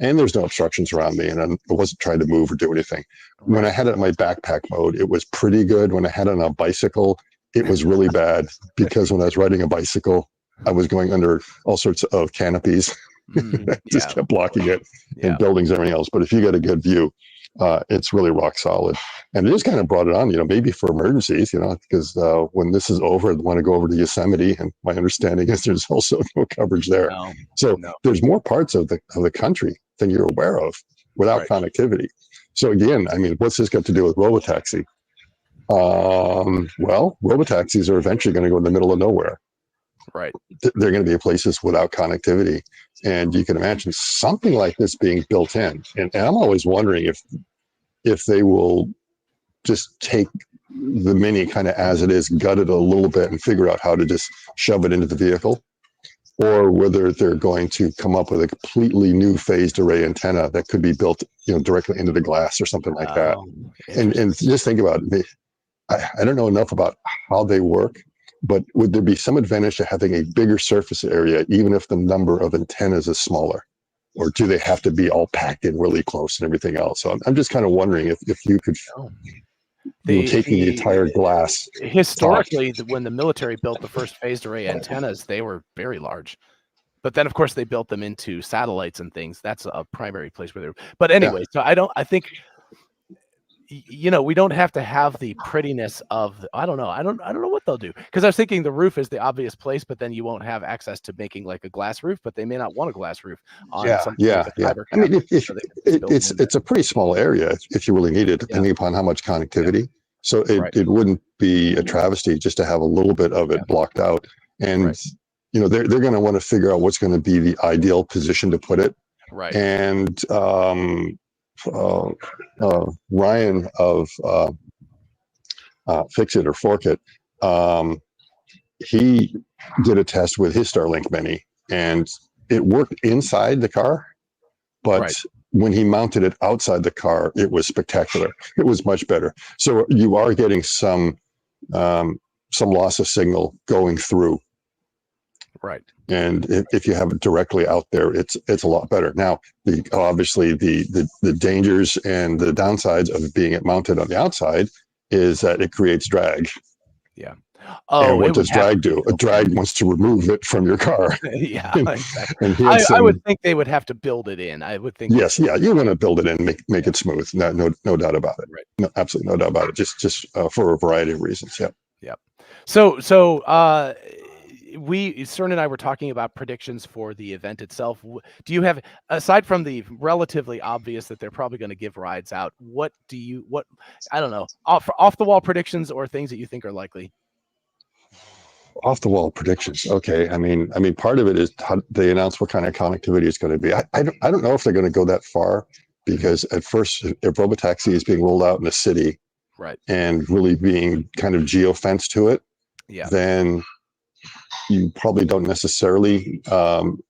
And there's no obstructions around me, and I wasn't trying to move or do anything. When I had it in my backpack mode, it was pretty good. When I had it on a bicycle, it was really bad, because when I was riding a bicycle, I was going under all sorts of canopies. Just kept blocking it, and buildings and everything else. But if you get a good view, it's really rock solid. And it just kind of brought it on, maybe for emergencies, because when this is over, I want to go over to Yosemite, and my understanding is there's also no coverage there. There's more parts of the country than you're aware of without connectivity. So again, I mean, what's this got to do with robotaxi? Well, robotaxis are eventually going to go in the middle of nowhere. Right. They're going to be places without connectivity. And you can imagine something like this being built in. And I'm always wondering if they will just take the Mini kind of as it is, gut it a little bit, and figure out how to just shove it into the vehicle, or whether they're going to come up with a completely new phased array antenna that could be built, directly into the glass or something like that. And just think about it. I don't know enough about how they work, but would there be some advantage to having a bigger surface area, even if the number of antennas is smaller? Or do they have to be all packed in really close and everything else? So I'm just kind of wondering if you could, taking the entire glass.
Historically, when the military built the first phased array antennas, they were very large. But then, of course, they built them into satellites and things. That's a primary place where they're. But anyway, so I think we don't have to have the prettiness of, I don't know what they'll do, because I was thinking the roof is the obvious place, but then you won't have access to making like a glass roof, but they may not want a glass roof on something like a fiber.
I mean, it's a pretty small area if you really need it, depending upon how much connectivity. So it wouldn't be a travesty just to have a little bit of it blocked out. And they're going to want to figure out what's going to be the ideal position to put it. Right. And Ryan of Fix It or Fork It, he did a test with his Starlink Mini, and it worked inside the car, but when he mounted it outside the car, it was spectacular. It was much better. So you are getting some loss of signal going through.
Right.
And if you have it directly out there, it's a lot better. Now, obviously the dangers and the downsides of being mounted on the outside is that it creates drag.
Yeah.
And
Oh,
what
it would
does
have to
drag
be
do? A
built
drag
in.
wants to remove it from your car.
Yeah,
and,
exactly.
and he had
I would
some.
think they would have to build it in. I would think.
Yes, yeah, you want to build it in, make it smooth. No doubt about it.
Right.
No, absolutely no doubt about it. Just for a variety of reasons. Yeah.
Yep. Cern and I were talking about predictions for the event itself. Do you have, aside from the relatively obvious that they're probably going to give rides out, what I don't know, off the wall predictions or things that you think are likely?
Off the wall predictions. Okay. I mean, part of it is how they announce what kind of connectivity it's going to be. I don't know if they're going to go that far, because at first, if robotaxi is being rolled out in a city,
right,
and really being kind of geo-fenced to it,
yeah,
then you probably don't necessarily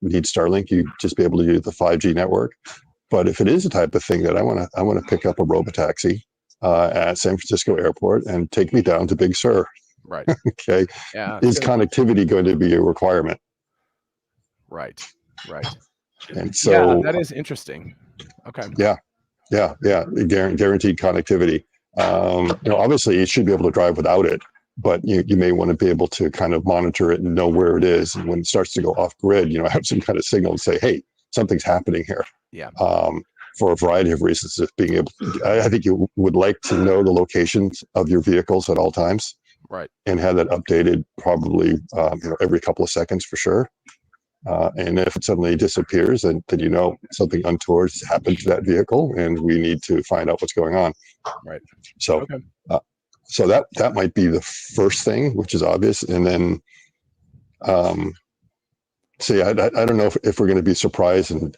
need Starlink. You just be able to use the 5G network. But if it is the type of thing that I want to pick up a robotaxi at San Francisco Airport and take me down to Big Sur.
right,
Okay.
yeah,
Is connectivity going to be a requirement?
right.
And so,
yeah, that is interesting. Okay.
Yeah, guaranteed connectivity. Obviously, you should be able to drive without it, but you may want to be able to kind of monitor it and know where it is. And when it starts to go off grid, have some kind of signal and say, hey, something's happening here.
Yeah.
For a variety of reasons, of being able, I think you would like to know the locations of your vehicles at all times,
right,
and have that updated probably every couple of seconds for sure. And if it suddenly disappears, then something untoward has happened to that vehicle, and we need to find out what's going on.
right.
So,
Okay.
So that might be the first thing, which is obvious. And then, I don't know if we're going to be surprised, and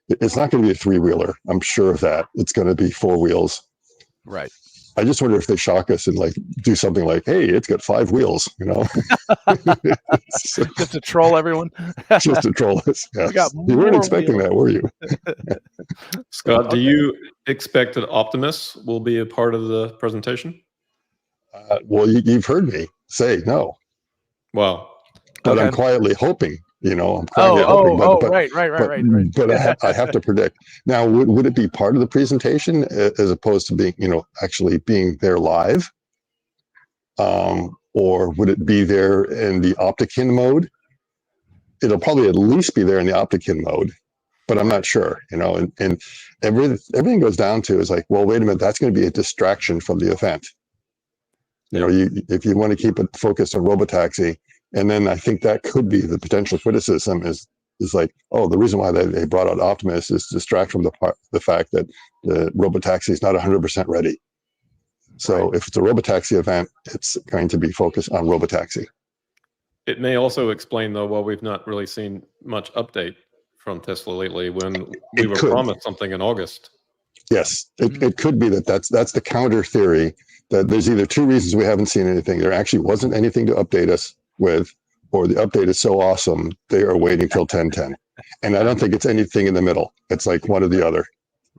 it's not going to be a 3-wheeler. I'm sure of that. It's going to be 4 wheels.
Right.
I just wonder if they shock us and do something like, hey, it's got 5 wheels,
Just to troll everyone.
Just to troll us. Yes. You weren't expecting that, were you?
Scott, do you expect that Optimus will be a part of the presentation?
Well, you've heard me say no.
Wow.
But
Okay.
I'm quietly hoping, I'm quietly hoping.
Right.
But I have to predict. Now, would it be part of the presentation as opposed to being, actually being there live? Or would it be there in the Opticon mode? It'll probably at least be there in the Opticon mode, but I'm not sure, and everything goes down to is like, well, wait a minute, that's going to be a distraction from the event. If you want to keep it focused on robotaxi, and then I think that could be the potential criticism is like, oh, the reason why they brought out Optimus is to distract from the fact that the robotaxi is not 100% ready. So if it's a robotaxi event, it's going to be focused on robotaxi.
It may also explain, though, why we've not really seen much update from Tesla lately when we were promised something in August.
Yes, it could be that's the counter theory, that there's either 2 reasons we haven't seen anything. There actually wasn't anything to update us with, or the update is so awesome, they are waiting till 10:10. And I don't think it's anything in the middle. It's like one or the other.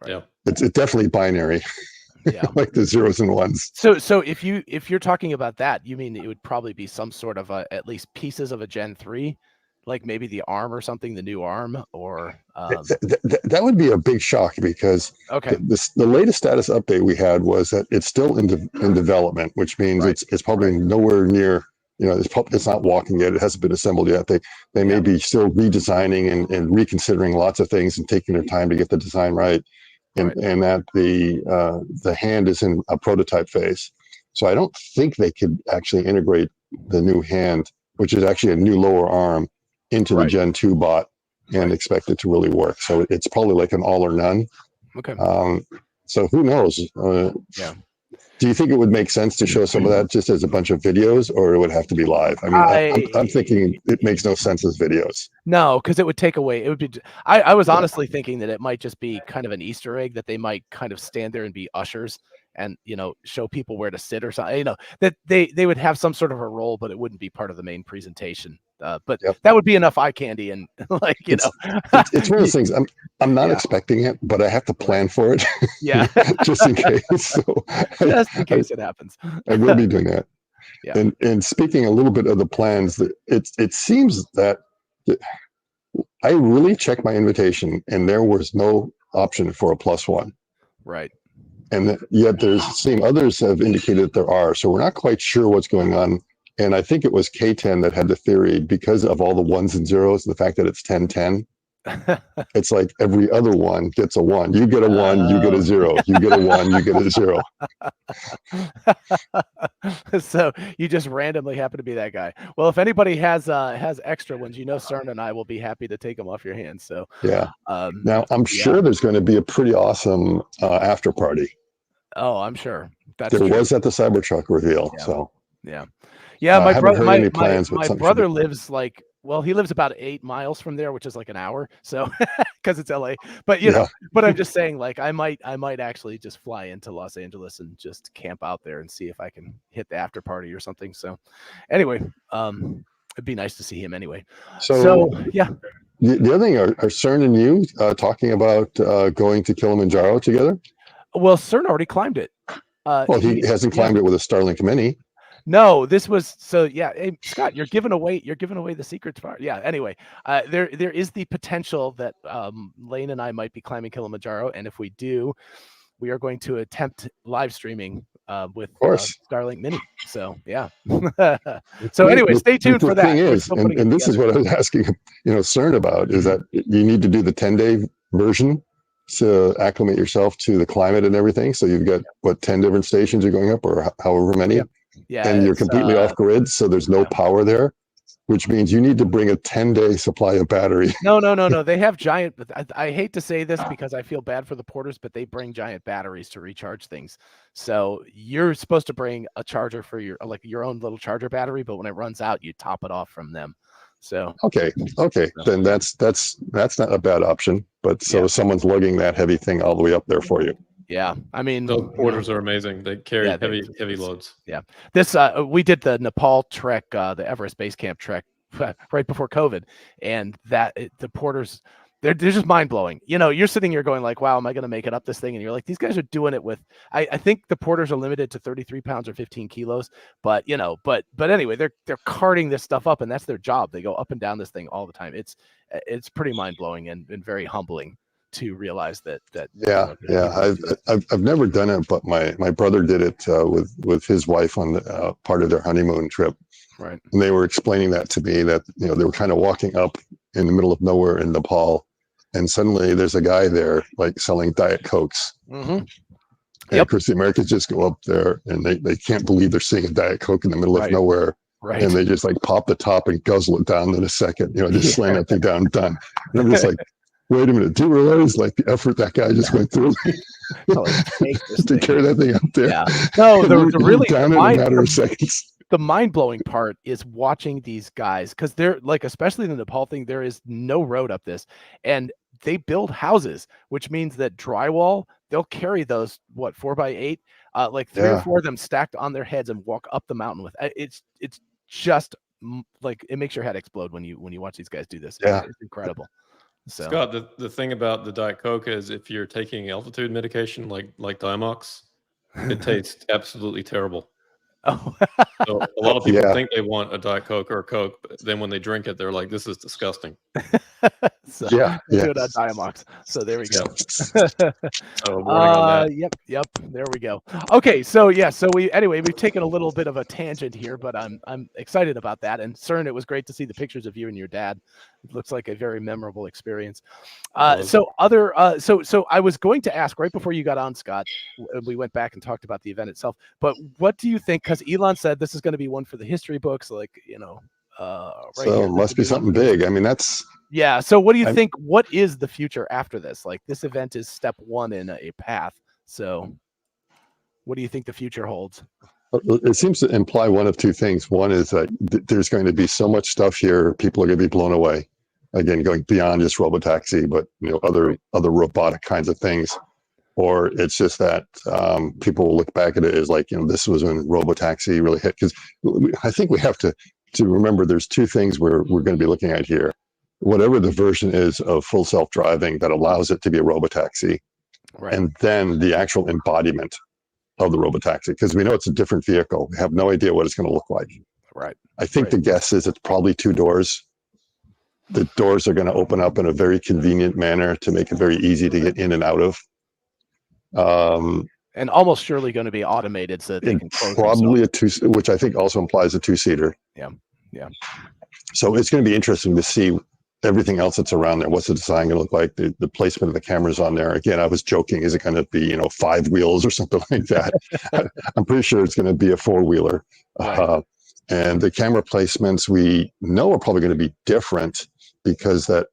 Right. Yeah.
It's definitely binary.
Yeah.
Like the zeros and ones.
So if you're talking about that, you mean it would probably be some sort of at least pieces of a Gen 3, like maybe the ARM or something, the new ARM, or
that would be a big shock, because the latest status update we had was that it's still in development, which means it's probably nowhere near, it's not walking yet. It hasn't been assembled yet. They may be still redesigning and reconsidering lots of things and taking their time to get the design right. And that the hand is in a prototype phase. So I don't think they could actually integrate the new hand, which is actually a new lower arm, into the Gen 2 bot and expect it to really work. So it's probably like an all or none.
Okay.
So who knows? Do you think it would make sense to show some of that just as a bunch of videos, or it would have to be live? I mean, I'm thinking it makes no sense as videos.
No, because it would take away. It would be. I was honestly thinking that it might just be kind of an Easter egg, that they might kind of stand there and be ushers and show people where to sit or something. That they would have some sort of a role, but it wouldn't be part of the main presentation. But that would be enough eye candy, and it's one
of those things. I'm not expecting it, but I have to plan for it.
Yeah,
just in case. So
just in case it happens.
I will be doing that.
Yeah.
And speaking a little bit of the plans, that it seems that I really checked my invitation, and there was no option for a +1.
Right.
And yet there's seeing others have indicated that there are. So we're not quite sure what's going on. And I think it was K10 that had the theory, because of all the ones and zeros, the fact that it's 10-10, it's like every other one gets a 1. You get a 1, you get a 0. You get a 1, you get a 0.
So you just randomly happen to be that guy. Well, if anybody has extra ones, Cern and I will be happy to take them off your hands. So
yeah. Now I'm sure there's going to be a pretty awesome after party.
Oh, I'm sure.
There was at the Cybertruck reveal.
Yeah.
So
yeah, my brother, my brother
be...
lives he lives about 8 miles from there, which is like an hour. So because it's LA, but but I'm just saying, like, I might actually just fly into Los Angeles and just camp out there and see if I can hit the after party or something. So anyway, it'd be nice to see him anyway. So yeah.
The other thing, are Cern and you talking about going to Kilimanjaro together?
Well, Cern already climbed it.
Well, he hasn't climbed it with a Starlink Mini.
No, this was Hey, Scott, you're giving away the secrets part. Yeah. Anyway, there is the potential that Lane and I might be climbing Kilimanjaro, and if we do, we are going to attempt live streaming with Starlink Mini. So yeah. So anyway, stay tuned for that.
The thing is, and this is what I was asking, Cern about, is that you need to do the 10-day version to acclimate yourself to the climate and everything. So you've got 10 different stations you're going up, or however many.
Yeah,
and you're completely off grid, so there's no power there, which means you need to bring a 10-day supply of battery.
No. They have giant. I hate to say this because I feel bad for the porters, but they bring giant batteries to recharge things. So you're supposed to bring a charger for your own little charger battery, but when it runs out, you top it off from them. So
okay, then that's not a bad option. But someone's lugging that heavy thing all the way up there for you.
Yeah, I mean,
those porters are amazing. They carry heavy loads.
Yeah, this we did the Nepal trek, the Everest Base Camp trek right before COVID, and the porters, they're just mind blowing. You're sitting here going like, wow, am I going to make it up this thing? And you're like, these guys are doing it with. I think the porters are limited to 33 pounds or 15 kilos, but but anyway, they're carting this stuff up, and that's their job. They go up and down this thing all the time. It's pretty mind blowing and very humbling to realize that.
I've never done it, but my brother did it with his wife on part of their honeymoon trip.
Right.
And they were explaining that to me, that they were kind of walking up in the middle of nowhere in Nepal, and suddenly there's a guy there like selling Diet Cokes.
Mm-hmm.
And of course the Americans just go up there and they can't believe they're seeing a Diet Coke in the middle of nowhere.
Right.
And they just like pop the top and guzzle it down in a second, just slam that thing down, done. And I'm just like, wait a minute, do you realize like the effort that guy just went through to carry that thing up there?
Yeah. No, the really
down in a matter of seconds.
The mind-blowing part is watching these guys, because they're like, especially in the Nepal thing, there is no road up this, and they build houses, which means that drywall, they'll carry those 4x8, like 3 or 4 of them stacked on their heads and walk up the mountain with. It's just like, it makes your head explode when you watch these guys do this.
Yeah,
it's incredible. So
Scott, the thing about the Diet Coke is, if you're taking altitude medication like Diamox, it tastes absolutely terrible.
Oh.
So a lot of people think they want a Diet Coke or a Coke, but then when they drink it, they're like, "This is disgusting."
So, do it on Diamox. So there we go.
So warning on that.
Yep. There we go. Okay, so we've taken a little bit of a tangent here, but I'm excited about that. And Cern, it was great to see the pictures of you and your dad. It looks like a very memorable experience. So I was going to ask right before you got on, Scott. We went back and talked about the event itself, but what do you think? Because Elon said this is going to be one for the history books, like
so must be something big. I mean, that's
So what do you think? What is the future after this? Like, this event is step one in a path. So what do you think the future holds?
It seems to imply one of two things. One is that there's going to be so much stuff here, people are going to be blown away. Again, going beyond just robotaxi, but other robotic kinds of things. Or it's just that people will look back at it as like, this was when robotaxi really hit. Because I think we have to remember there's two things we're going to be looking at here. Whatever the version is of full self-driving that allows it to be a robotaxi, and then the actual embodiment of the robotaxi, because we know it's a different vehicle. We have no idea what it's going to look like.
Right.
I think the guess is it's probably 2 doors, the doors are going to open up in a very convenient manner to make it very easy to get in and out of.
And almost surely going to be automated so that they can close
probably
themselves.
which I think also implies a two-seater.
Yeah.
So it's going to be interesting to see everything else that's around there. What's the design going to look like? The placement of the cameras on there. Again, I was joking. Is it going to be 5 wheels or something like that? I'm pretty sure it's going to be a 4-wheeler.
Right.
And the camera placements we know are probably going to be different because that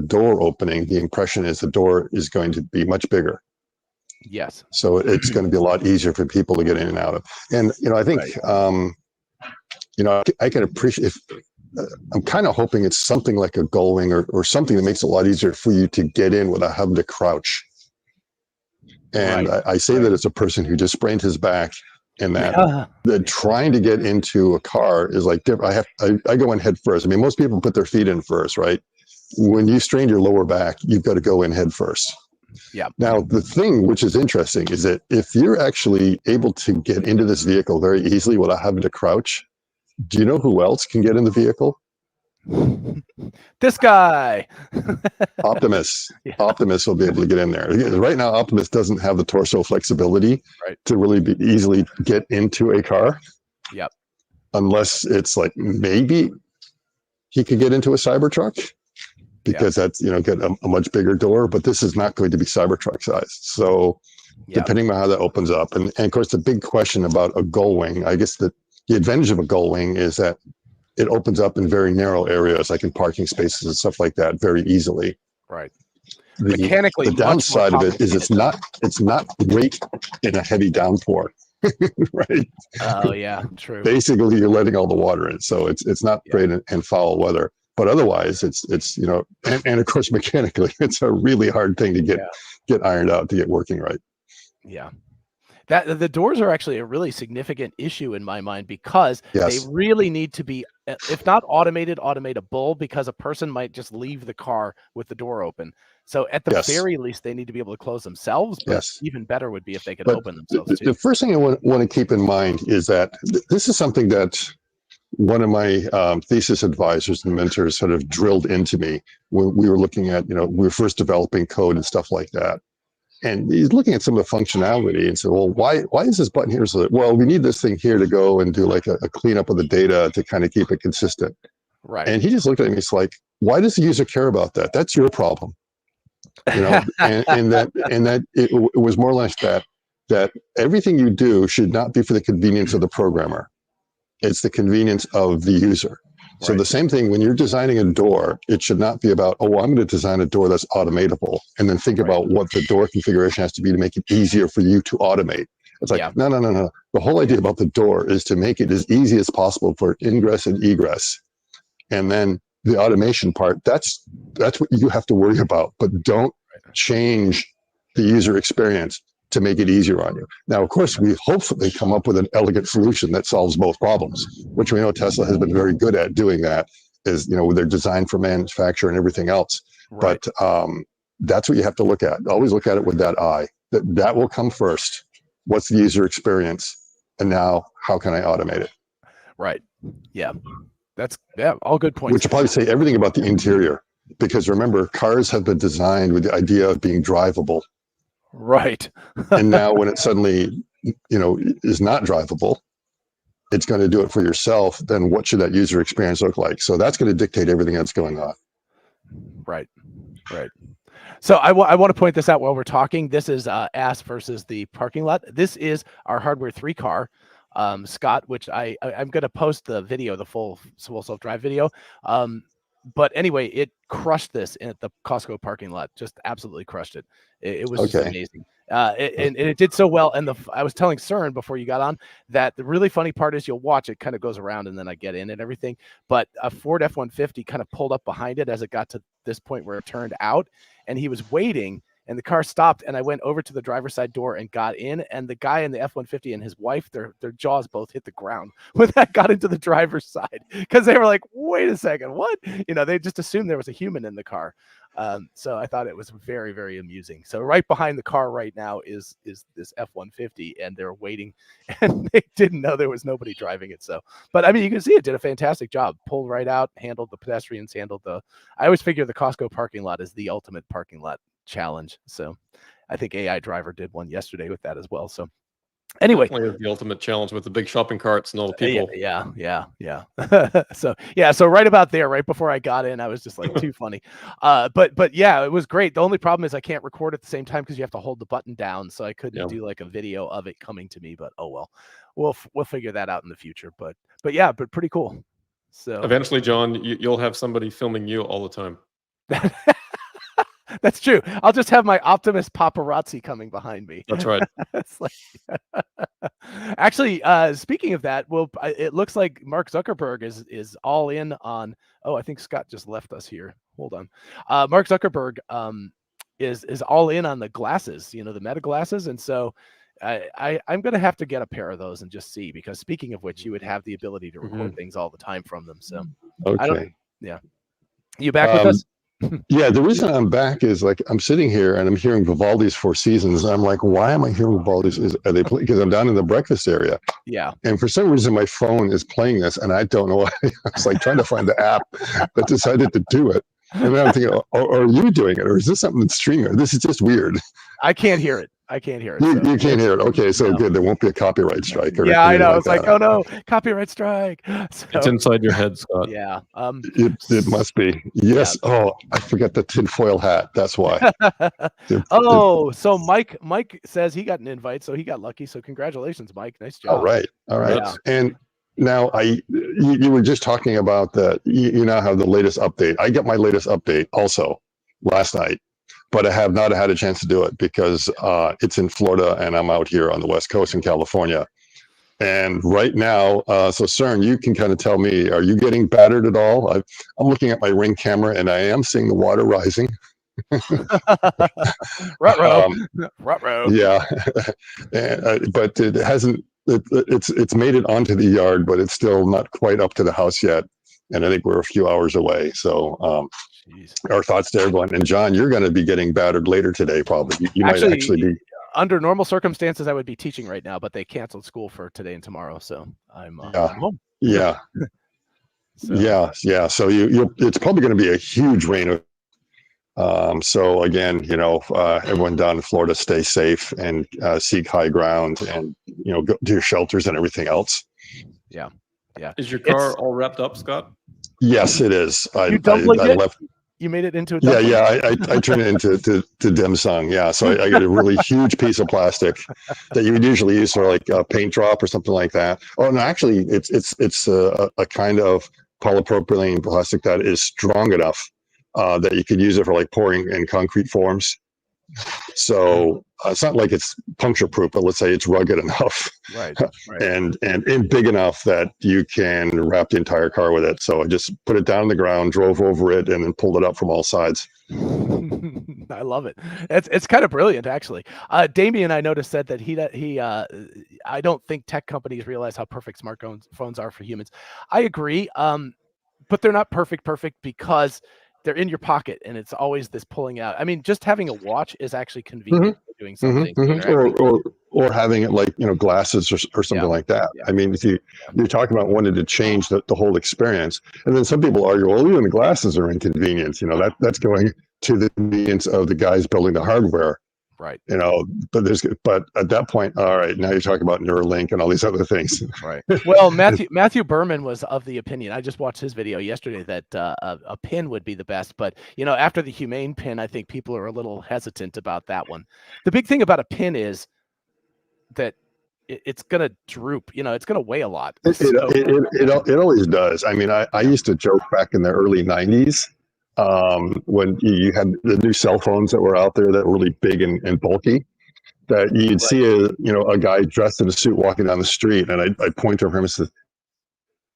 door opening, the impression is the door is going to be much bigger.
Yes.
So it's going to be a lot easier for people to get in and out of. And, I think, I can appreciate I'm kind of hoping it's something like a gull wing or something that makes it a lot easier for you to get in without having to crouch. And I say that as a person who just sprained his back, and that trying to get into a car is like different. I go in head first. I mean, most people put their feet in first, right? When you strain your lower back, you've got to go in head first.
Yeah.
Now, the thing which is interesting is that if you're actually able to get into this vehicle very easily without having to crouch, do you know who else can get in the vehicle?
This guy.
Optimus.
Yeah.
Optimus will be able to get in there. Right now, Optimus doesn't have the torso flexibility to really easily get into a car.
Yep.
Unless it's like maybe he could get into a Cybertruck, because that's get a much bigger door. But this is not going to be Cybertruck size. So depending on how that opens up, and of course the big question about a gull wing, I guess the advantage of a gull wing is that it opens up in very narrow areas, like in parking spaces and stuff like that, very easily.
Right.
Mechanically, the downside of it is it's not great in a heavy downpour. Right.
Oh yeah, true.
Basically, you're letting all the water in, so it's not great in foul weather. But otherwise, it's and of course mechanically, it's a really hard thing to get ironed out to get working right.
Yeah. That the doors are actually a really significant issue in my mind, because they really need to be, if not automated, automatable, because a person might just leave the car with the door open. So at the very least, they need to be able to close themselves. But even better would be if they could open themselves too.
The first thing I want to keep in mind is that this is something that one of my thesis advisors and mentors sort of drilled into me when we were looking at, we were first developing code and stuff like that. And he's looking at some of the functionality and said, well, why is this button here? So that, well, we need this thing here to go and do like a cleanup of the data to kind of keep it consistent.
Right.
And he just looked at me, it's like, why does the user care about that? That's your problem. And that it was more or less that everything you do should not be for the convenience of the programmer. It's the convenience of the user. So the same thing, when you're designing a door, it should not be about, I'm going to design a door that's automatable, and then think about what the door configuration has to be to make it easier for you to automate. It's like, no. The whole idea about the door is to make it as easy as possible for ingress and egress. And then the automation part, that's what you have to worry about, but don't change the user experience to make it easier on you. Now, of course, we hopefully come up with an elegant solution that solves both problems, which we know Tesla has been very good at doing that, is, with their design for manufacture and everything else. But that's what you have to look at. Always look at it with that eye. That will come first. What's the user experience? And now, how can I automate it?
Right. Yeah. That's all good points.
Which will probably say everything about the interior, because remember, cars have been designed with the idea of being drivable.
Right.
And now when it suddenly, is not drivable, it's going to do it for yourself. Then what should that user experience look like? So that's going to dictate everything that's going on.
Right. So I want to point this out while we're talking. This is Ass versus the parking lot. This is our Hardware 3 car, Scott, which I'm going to post the video, the full self-drive video. But anyway, it crushed this at the Costco parking lot. Just absolutely crushed it. It was just amazing. And it did so well. And I was telling Cern before you got on that the really funny part is you'll watch it kind of goes around and then I get in and everything. But a Ford F-150 kind of pulled up behind it as it got to this point where it turned out, and he was waiting. and the car stopped, and I went over to the driver's side door and got in, and the guy in the F-150 and his wife, their jaws both hit the ground when that got into the driver's side, because they were like, wait a second, what? They just assumed there was a human in the car. So I thought it was very, very amusing. So right behind the car right now is this F-150, and they're waiting, and they didn't know there was nobody driving it. So, but I mean, you can see it did a fantastic job. Pulled right out, handled the pedestrians, I always figure the Costco parking lot is the ultimate parking lot challenge. So I think AI Driver did one yesterday with that as well. So anyway,
definitely the ultimate challenge with the big shopping carts and all the people.
Yeah. So right about there, right before I got in, I was just like, too funny. But yeah, it was great. The only problem is I can't record at the same time because you have to hold the button down, so I couldn't do like a video of it coming to me. But oh well, we'll figure that out in the future. But pretty cool. So
eventually, John, you'll have somebody filming you all the time.
That's true. I'll just have my Optimus paparazzi coming behind me.
That's right.
It's like, actually, speaking of that, it looks like Mark Zuckerberg is all in on. Oh, I think Scott just left us here. Hold on. Mark Zuckerberg is all in on the glasses. The Meta glasses, and so I'm going to have to get a pair of those and just see, because speaking of which, you would have the ability to record things all the time from them. So
okay.
You back with us?
Yeah, the reason I'm back is like I'm sitting here and I'm hearing Vivaldi's Four Seasons. And I'm like, why am I hearing Vivaldi's? Are they playing? Because I'm down in the breakfast area.
Yeah.
And for some reason, my phone is playing this, and I don't know why. I was like trying to find the app that decided to do it. And then I'm thinking, are you doing it, or is this something that's streaming? This is just weird.
I can't hear it. You can't
hear it. Okay, so good. There won't be a copyright strike. Or
I know. It's like, oh no, copyright strike. So,
it's inside your head, Scott.
Yeah.
It must be. Yes. Yeah. Oh, I forgot the tinfoil hat. That's why.
So Mike says he got an invite, so he got lucky. So congratulations, Mike. Nice job.
All right. Yeah. And now you were just talking about you now have the latest update. I got my latest update also last night, but I have not had a chance to do it because it's in Florida and I'm out here on the West Coast in California. And right now, so Cern, you can kind of tell me, are you getting battered at all? I'm looking at my Ring camera and I am seeing the water rising.
Ruh-roh.
Yeah, but it hasn't. It's made it onto the yard, but it's still not quite up to the house yet. And I think we're a few hours away. So our thoughts there going. And John, you're going to be getting battered later today, probably. You might actually be.
Under normal circumstances, I would be teaching right now, but they canceled school for today and tomorrow, so I'm home.
Yeah. So. Yeah. So it's probably going to be a huge rain. So again, everyone down in Florida, stay safe and seek high ground, and go to your shelters and everything else.
Yeah.
Is your car all wrapped up, Scott?
Yes, it is. I
left. You made it into a dumpling?
I turned it into dim sum. Yeah, so I got a really huge piece of plastic that you would usually use for like a paint drop or something like that. Oh no, actually, it's a kind of polypropylene plastic that is strong enough that you could use it for like pouring in concrete forms. So it's not like it's puncture proof, but let's say it's rugged enough,
right.
and big enough that you can wrap the entire car with it. So I just put it down on the ground, drove over it, and then pulled it up from all sides.
I love it. It's kind of brilliant, actually. Damien, I noticed, said that he I don't think tech companies realize how perfect smartphones are for humans. I agree, but they're not perfect because they're in your pocket and it's always this pulling out. I mean, just having a watch is actually convenient for doing something.
Or having it like, glasses or something like that. Yeah. I mean, if you're talking about wanting to change the whole experience. And then some people argue, well, even the glasses are inconvenience. That's going to the convenience of the guys building the hardware.
Right.
But at that point, all right, now you're talking about Neuralink and all these other things.
Right. Well, Matthew Berman was of the opinion. I just watched his video yesterday that a pin would be the best. But after the humane pin, I think people are a little hesitant about that one. The big thing about a pin is that it's gonna droop. It's gonna weigh a lot.
It always does. I mean, I used to joke back in the early '90s. When you had the new cell phones that were out there that were really big and bulky, that you'd see a guy dressed in a suit walking down the street, and I'd point to him and say,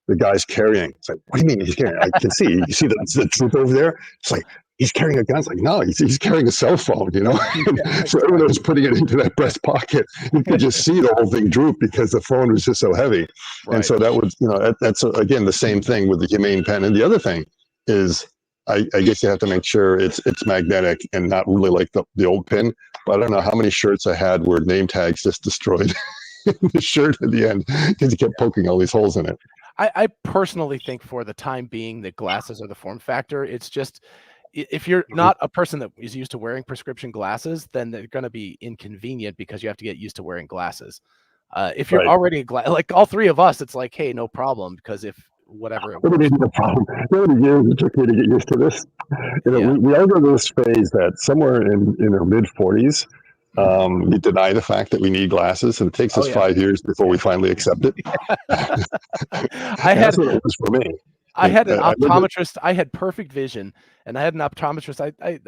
the guy's carrying. It's like, what do you mean he's carrying? I can see. You see the troop over there? It's like, he's carrying a gun. It's like, no, he's carrying a cell phone, you know.
Yeah,
So everyone was putting it into that breast pocket. You could just see the whole thing droop because the phone was just so heavy.
right.
And so that was, you know, that's again the same thing with the humane pen. And the other thing is, I guess you have to make sure it's magnetic and not really like the old pin. But I don't know how many shirts I had where name tags just destroyed the shirt at the end because he kept poking all these holes in it.
I personally think for the time being that glasses are the form factor. It's just, if you're not a person that is used to wearing prescription glasses, then they're going to be inconvenient because you have to get used to wearing glasses. If you're
Right.
already like all three of us, it's like, hey, no problem, because if whatever it
What
was,
is the problem? How many years it took me to get used to this? You know,
yeah.
we all go to this phase that somewhere in our mid 40s, we deny the fact that we need glasses, and it takes us
Oh, yeah.
5 years before we finally accept it. That's what it was for me.
I had an
I remember-
optometrist. I had perfect vision, and I had an optometrist.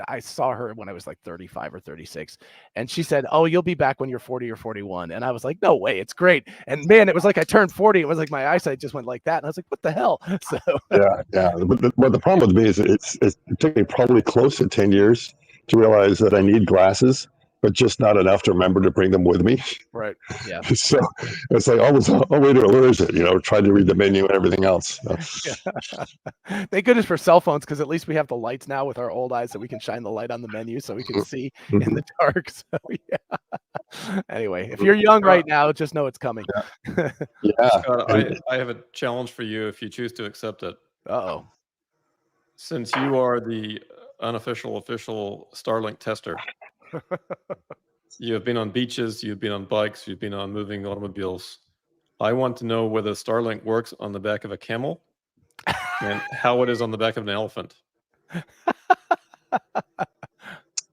I saw her when I was like 35 or 36, and she said, "Oh, you'll be back when you're 40 or 41." And I was like, "No way, it's great." And man, it was like I turned 40. It was like my eyesight just went like that, and I was like, "What the hell?" So
yeah. But the problem with me is it took me probably close to 10 years to realize that I need glasses, but just not enough to remember to bring them with me.
right, yeah.
So it's like, oh, wait a minute, where is it? You know, try to read the menu and everything else.
Thank goodness for cell phones, because at least we have the lights now with our old eyes that we can shine the light on the menu so we can see in the dark. So yeah. Anyway, if you're young right now, just know it's coming.
Yeah.
Scott, I have a challenge for you if you choose to accept it.
Uh-oh.
Since you are the official Starlink tester, you have been on beaches, you've been on bikes, you've been on moving automobiles. I want to know whether Starlink works on the back of a camel and how it is on the back of an elephant.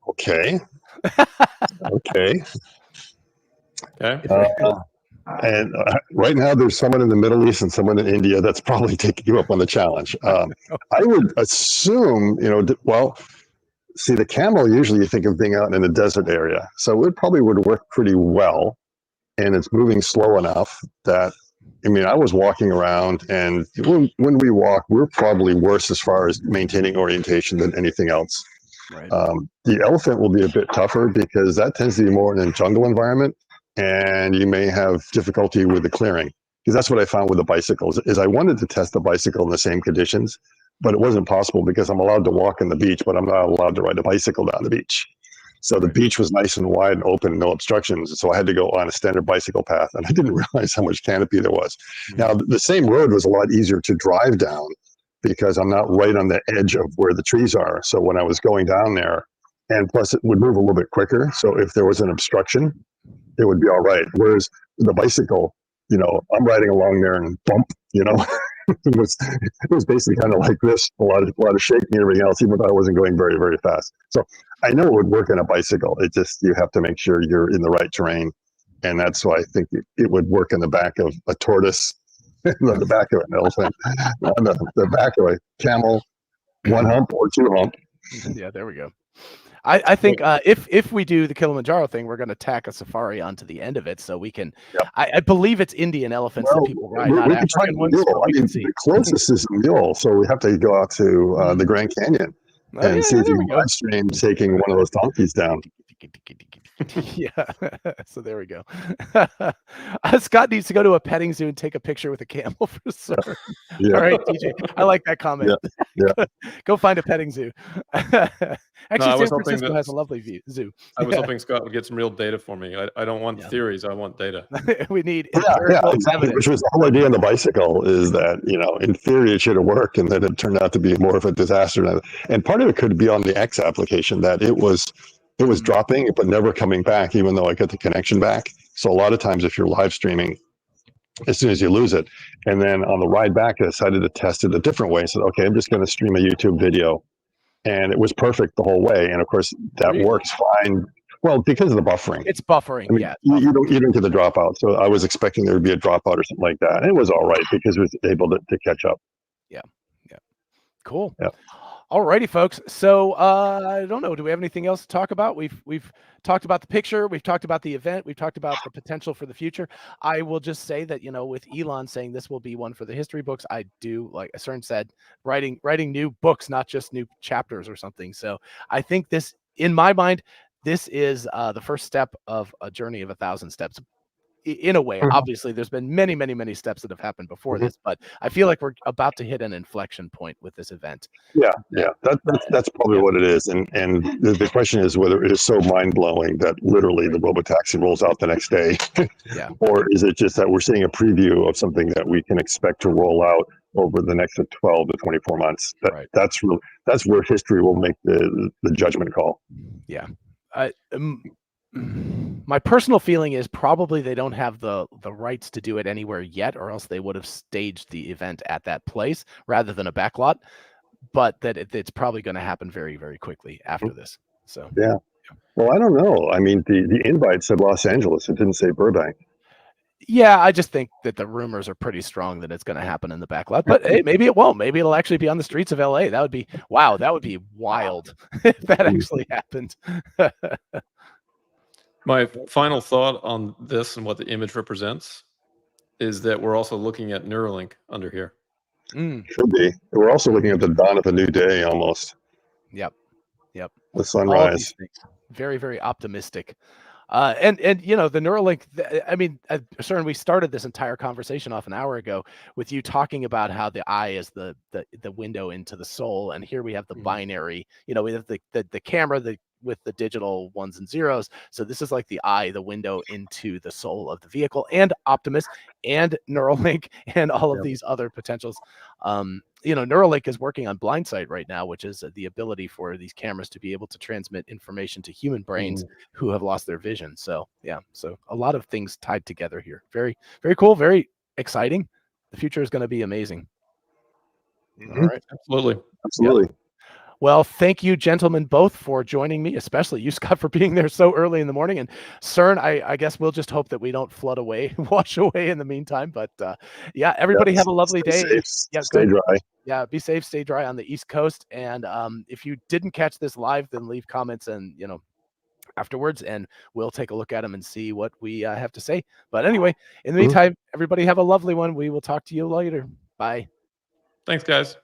Okay. Okay. And right now, there's someone in the Middle East and someone in India that's probably taking you up on the challenge. I would assume, you know, well, see, the camel, usually you think of being out in a desert area. So it probably would work pretty well. And it's moving slow enough that, I mean, I was walking around, and when we walk, we're probably worse as far as maintaining orientation than anything else.
Right.
The elephant will be a bit tougher because that tends to be more in a jungle environment, and you may have difficulty with the clearing. Because that's what I found with the bicycles is I wanted to test the bicycle in the same conditions, but it wasn't possible because I'm allowed to walk on the beach, but I'm not allowed to ride a bicycle down the beach. So the beach was nice and wide and open, no obstructions. So I had to go on a standard bicycle path, and I didn't realize how much canopy there was. Now, the same road was a lot easier to drive down because I'm not right on the edge of where the trees are. So when I was going down there, and plus it would move a little bit quicker. So if there was an obstruction, it would be all right. Whereas the bicycle, you know, I'm riding along there and bump, you know, it was basically kind of like this, a lot of shaking and everything else, even though I wasn't going very, very fast. So I know it would work on a bicycle. It just, you have to make sure you're in the right terrain. And that's why I think it would work in the back of a tortoise, on the back of an elephant, on the back of a camel, one hump or two hump.
Yeah, there we go. I think if we do the Kilimanjaro thing, we're going to tack a safari onto the end of it, so we can. Yep. I believe it's Indian elephants that people ride, not African ones. So
the closest is a mule, so we have to go out to the Grand Canyon and see if you can live stream taking one of those donkeys down.
Yeah, so there we go. Scott needs to go to a petting zoo and take a picture with a camel for Cern. Yeah. All right, TJ, I like that comment. Yeah. Go find a petting zoo. Actually, San Francisco has a lovely zoo.
I was hoping Scott would get some real data for me. I don't want theories, I want data.
We need
exactly. Which was the whole idea on the bicycle, is that, you know, in theory it should have worked, and then it turned out to be more of a disaster. And part of it could be on the X application, that it was dropping but never coming back, even though I got the connection back. So a lot of times if you're live streaming, as soon as you lose it, and then on the ride back, I decided to test it a different way. So, okay, I'm just going to stream a YouTube video, and it was perfect the whole way. And of course that works fine. Well, because of the buffering.
It's buffering. I mean, yeah.
You don't get the dropout. So I was expecting there would be a dropout or something like that. And it was all right because it was able to catch up.
Yeah. Yeah. Cool.
Yeah.
Alrighty, folks. So I don't know. Do we have anything else to talk about? We've talked about the picture. We've talked about the event. We've talked about the potential for the future. I will just say that, with Elon saying this will be one for the history books, I do, like Cern said, writing new books, not just new chapters or something. So I think this, in my mind, this is the first step of a journey of 1,000 steps. In a way, obviously, there's been many, many, many steps that have happened before this, but I feel like we're about to hit an inflection point with this event.
Yeah. That's probably what it is. And the question is whether it is so mind blowing that literally the robotaxi rolls out the next day, or is it just that we're seeing a preview of something that we can expect to roll out over the next 12 to 24 months? That's where history will make the judgment call.
Yeah. My personal feeling is probably they don't have the rights to do it anywhere yet, or else they would have staged the event at that place rather than a backlot. But that it's probably going to happen very, very quickly after this. So
yeah. Well, I don't know. I mean, the invite said Los Angeles. It didn't say Burbank.
Yeah, I just think that the rumors are pretty strong that it's going to happen in the backlot. But hey, maybe it won't. Maybe it'll actually be on the streets of LA. That would be That would be wild if that actually happened.
My final thought on this and what the image represents is that we're also looking at Neuralink under here.
Should be. We're also looking at the dawn of a new day almost.
Yep.
The sunrise.
Very, very optimistic. And the Neuralink, Cern, we started this entire conversation off an hour ago with you talking about how the eye is the window into the soul. And here we have the binary, we have the camera, with the digital ones and zeros. So this is like the eye, the window into the soul of the vehicle, and Optimus and Neuralink and all of these other potentials. Neuralink is working on blindsight right now, which is the ability for these cameras to be able to transmit information to human brains who have lost their vision. So so a lot of things tied together here. Very, very cool, very exciting. The future is going to be amazing. All right.
Absolutely.
Yep.
Well, thank you, gentlemen, both for joining me, especially you, Scott, for being there so early in the morning. And Cern, I guess we'll just hope that we don't wash away in the meantime. But everybody have a lovely day.
Stay dry.
Yeah, be safe, stay dry on the East Coast. And if you didn't catch this live, then leave comments and, afterwards, and we'll take a look at them and see what we have to say. But anyway, in the meantime, everybody have a lovely one. We will talk to you later. Bye.
Thanks, guys.